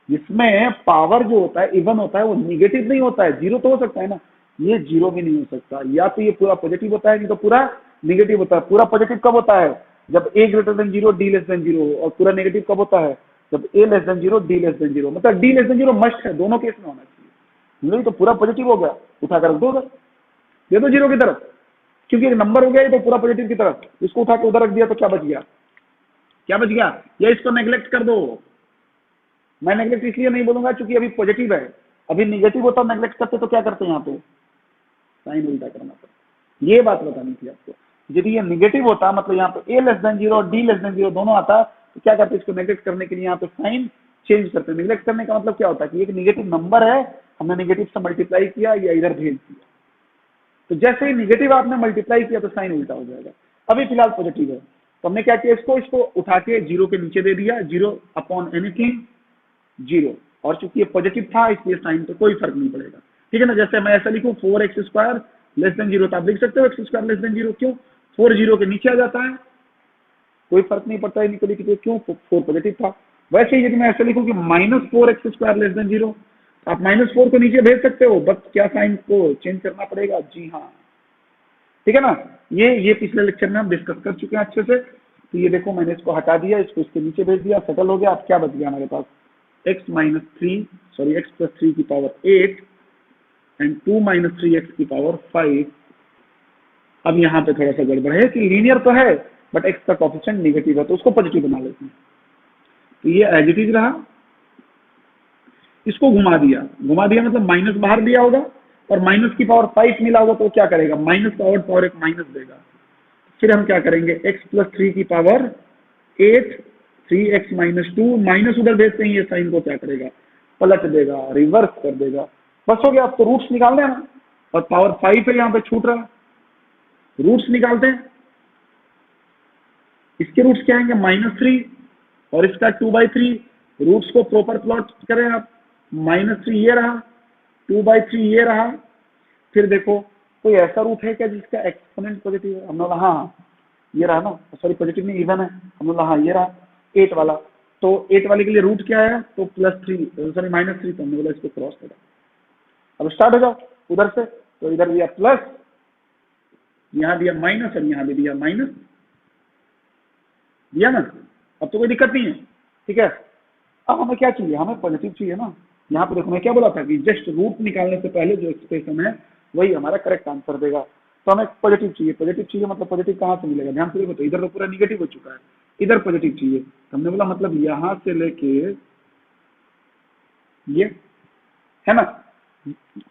A: जिसमें पावर जो होता है इवन होता है, वो निगेटिव नहीं होता है, जीरो तो हो सकता है ना, ये जीरो भी नहीं हो सकता। या तो ये पूरा पॉजिटिव होता है, नहीं तो पूरा निगेटिव होता है। पूरा पॉजिटिव कब होता है, जब a > 0, d < 0 हो, और पूरा नेगेटिव कब होता है, जब a < 0, d < 0। मतलब d < 0 मस्ट है, दोनों केस में होना चाहिए। नहीं तो पूरा पॉजिटिव हो गया, उठा कर रख दो उधर, दे दो जीरो की तरफ, क्योंकि एक नंबर हो गया ये तो पूरा पॉजिटिव की तरफ, इसको उठा के उधर रख दिया तो क्या बच गया, क्या बच गया, या इसको नेग्लेक्ट कर दो। मैं नेगलेक्ट इसलिए नहीं बोलूंगा क्योंकि अभी पॉजिटिव है, अभी निगेटिव होता नेगलेक्ट करते तो क्या करते हैं, यहाँ पे साइन उल्टा करना पड़ता। ये बात बतानी थी आपको। यदि ये निगेटिव होता, मतलब यहाँ पे a < 0 और d < 0 दोनों आता, तो क्या करते, इसको नेगलेक्ट करने के लिए यहाँ पे साइन चेंज करते हैं। नेगलेक्ट करने का मतलब क्या होता है कि एक निगेटिव नंबर है, हमने निगेटिव से मल्टीप्लाई किया या इधर भेज दिया, तो जैसे ही निगेटिव आपने मल्टीप्लाई किया तो साइन उल्टा हो जाएगा। अभी फिलहाल पॉजिटिव है, तो हमने क्या किया, इसको उठा के जीरो के नीचे दे दिया, 0/anything 0, और चूंकि ये पॉजिटिव था इसलिए साइन पे कोई फर्क नहीं पड़ेगा। ठीक है ना, जैसे मैं ऐसा लिखूं 4x² < 0, तो आप लिख सकते हो x² < 0, क्यों, 4 0 के नीचे आ जाता है, कोई फर्क नहीं पड़ता है इनको लिख के, क्यों, 4 पॉजिटिव था। वैसे ही यदि मैं ऐसा लिखूं कि -4x² < 0, आप -4 को नीचे भेज सकते हो, बस क्या साइन को चेंज करना पड़ेगा, जी हाँ, ठीक है ना। ये पिछले लेक्चर में हम डिस्कस कर चुके हैं अच्छे से। तो ये देखो, मैंने इसको हटा दिया, इसको इसके नीचे भेज दिया, सेटल हो गया। अब क्या बच गया हमारे पास, x + 3 की पावर 8 एंड 2 - 3x की पावर 5। अब यहाँ पे थोड़ा सा गड़बड़ है कि लीनियर तो है बट x का कोएफिशिएंट निगेटिव है, तो उसको पॉजिटिव बना लेते हैं। तो ये एज इट इज रहा, इसको घुमा दिया मतलब माइनस बाहर दिया होगा और माइनस की पावर 5 मिला होगा, तो क्या करेगा, माइनस का और पावर एक माइनस देगा। फिर हम क्या करेंगे, x + 3 की पावर 8, 3x - 2, माइनस उधर भेजते हैं, ये साइन को क्या करेगा, पलट देगा, रिवर्स कर देगा। बस हो गया। अब तो रूट्स निकालने हैं ना, और पावर 5 है यहाँ पे छूट रहा है, रूट्स निकालते हैं। इसके रूट्स क्या आएंगे, -3 और इसका 2/3। रूट्स को प्रॉपर प्लॉट करें आप, -3 ये रहा, 2/3 ये रहा। फिर देखो कोई ऐसा रूट है क्या जिसका एक्सपोनेंट पॉजिटिव है? हमने बोला हाँ, ये रहा ना, सॉरी पॉजिटिव नहीं इवन है, हमने बोला हाँ ये रहा 8 वाला। तो 8 वाले के लिए रूट क्या है? तो +3 सॉरी -3, तो हमने बोला इसको क्रॉस करो। अब स्टार्ट हो जाओ उधर से, तो इधर दिया प्लस, यहाँ दिया माइनस और यहाँ भी दिया माइनस, दिया ना। अब तो कोई दिक्कत नहीं है, ठीक है। अब हमें क्या चाहिए? हमें पॉजिटिव चाहिए ना। यहाँ पे देखो मैं क्या बोला था कि जस्ट रूट निकालने से पहले जो एक्सप्रेशन है वही हमारा करेक्ट आंसर देगा। तो हमें पॉजिटिव चाहिए, पॉजिटिव चाहिए मतलब पॉजिटिव कहाँ से मिलेगा? ध्यान से देखो, तो इधर तो पूरा निगेटिव हो चुका है, इधर पॉजिटिव चाहिए। तो हमने बोला मतलब यहाँ से लेके ये, है ना,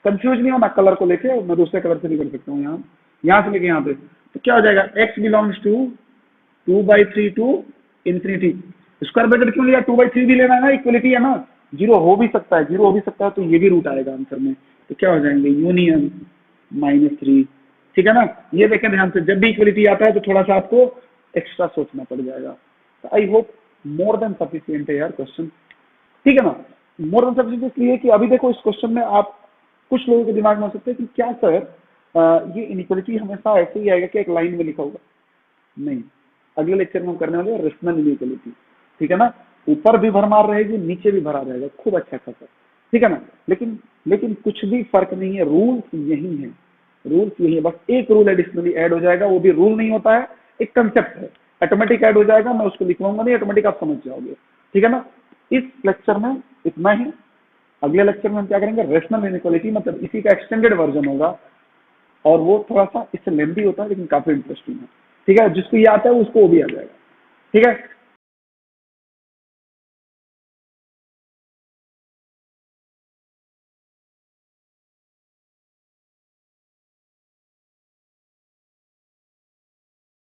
A: कंफ्यूज नहीं होना कलर को लेके, मैं दूसरे कलर से भी कर सकता हूँ। यहाँ से लेके यहाँ पे, तो क्या हो जाएगा? x belongs to 2/3 to infinity. Square bracket क्यों लिया? 2/3 भी लेना है ना, इक्वलिटी है ना, जीरो हो भी सकता है, जीरो हो भी सकता है, तो ये भी रूट आएगा आंसर में। तो क्या हो जाएंगे? यूनियन -3, ठीक है ना। ये देखें ध्यान से, जब भी इक्वलिटी आता है तो थोड़ा सा आपको एक्स्ट्रा सोचना पड़ जाएगा। तो I hope more than sufficient है यार क्वेश्चन, ठीक है ना। मोर देन सफिशिएंट इसलिए कि अभी देखो इस क्वेश्चन में आप कुछ लोगों के दिमाग में हो सकता है कि क्या सर ये इनइक्वलिटी हमेशा ऐसे ही आएगा कि एक लाइन में लिखा होगा? नहीं, अगले लेक्चर में हम करने वाले हैं रेशनल इनइक्वलिटी, ठीक है ना। ऊपर भी भरमार रहेगी, नीचे भी भरा रहेगा, खूब अच्छा खासा, ठीक है ना। लेकिन कुछ भी फर्क नहीं है, रूल्स यही है, रूल्स यही है। बस एक रूल एडिशनली ऐड हो जाएगा, वो भी रूल नहीं होता है, एक कंसेप्ट है, ऑटोमेटिक ऐड हो जाएगा। मैं उसको लिखवाऊंगा नहीं, ऑटोमेटिक आप समझ जाओगे, ठीक है ना। इस लेक्चर में इतना ही। अगले लेक्चर में हम क्या करेंगे? रेशनल इनइक्वालिटी, मतलब इसी का एक्सटेंडेड वर्जन होगा, और वो थोड़ा सा इससे लेंथी होता है लेकिन काफी इंटरेस्टिंग है, ठीक है। जिसको ये आता है उसको वो भी आ जाएगा, ठीक है।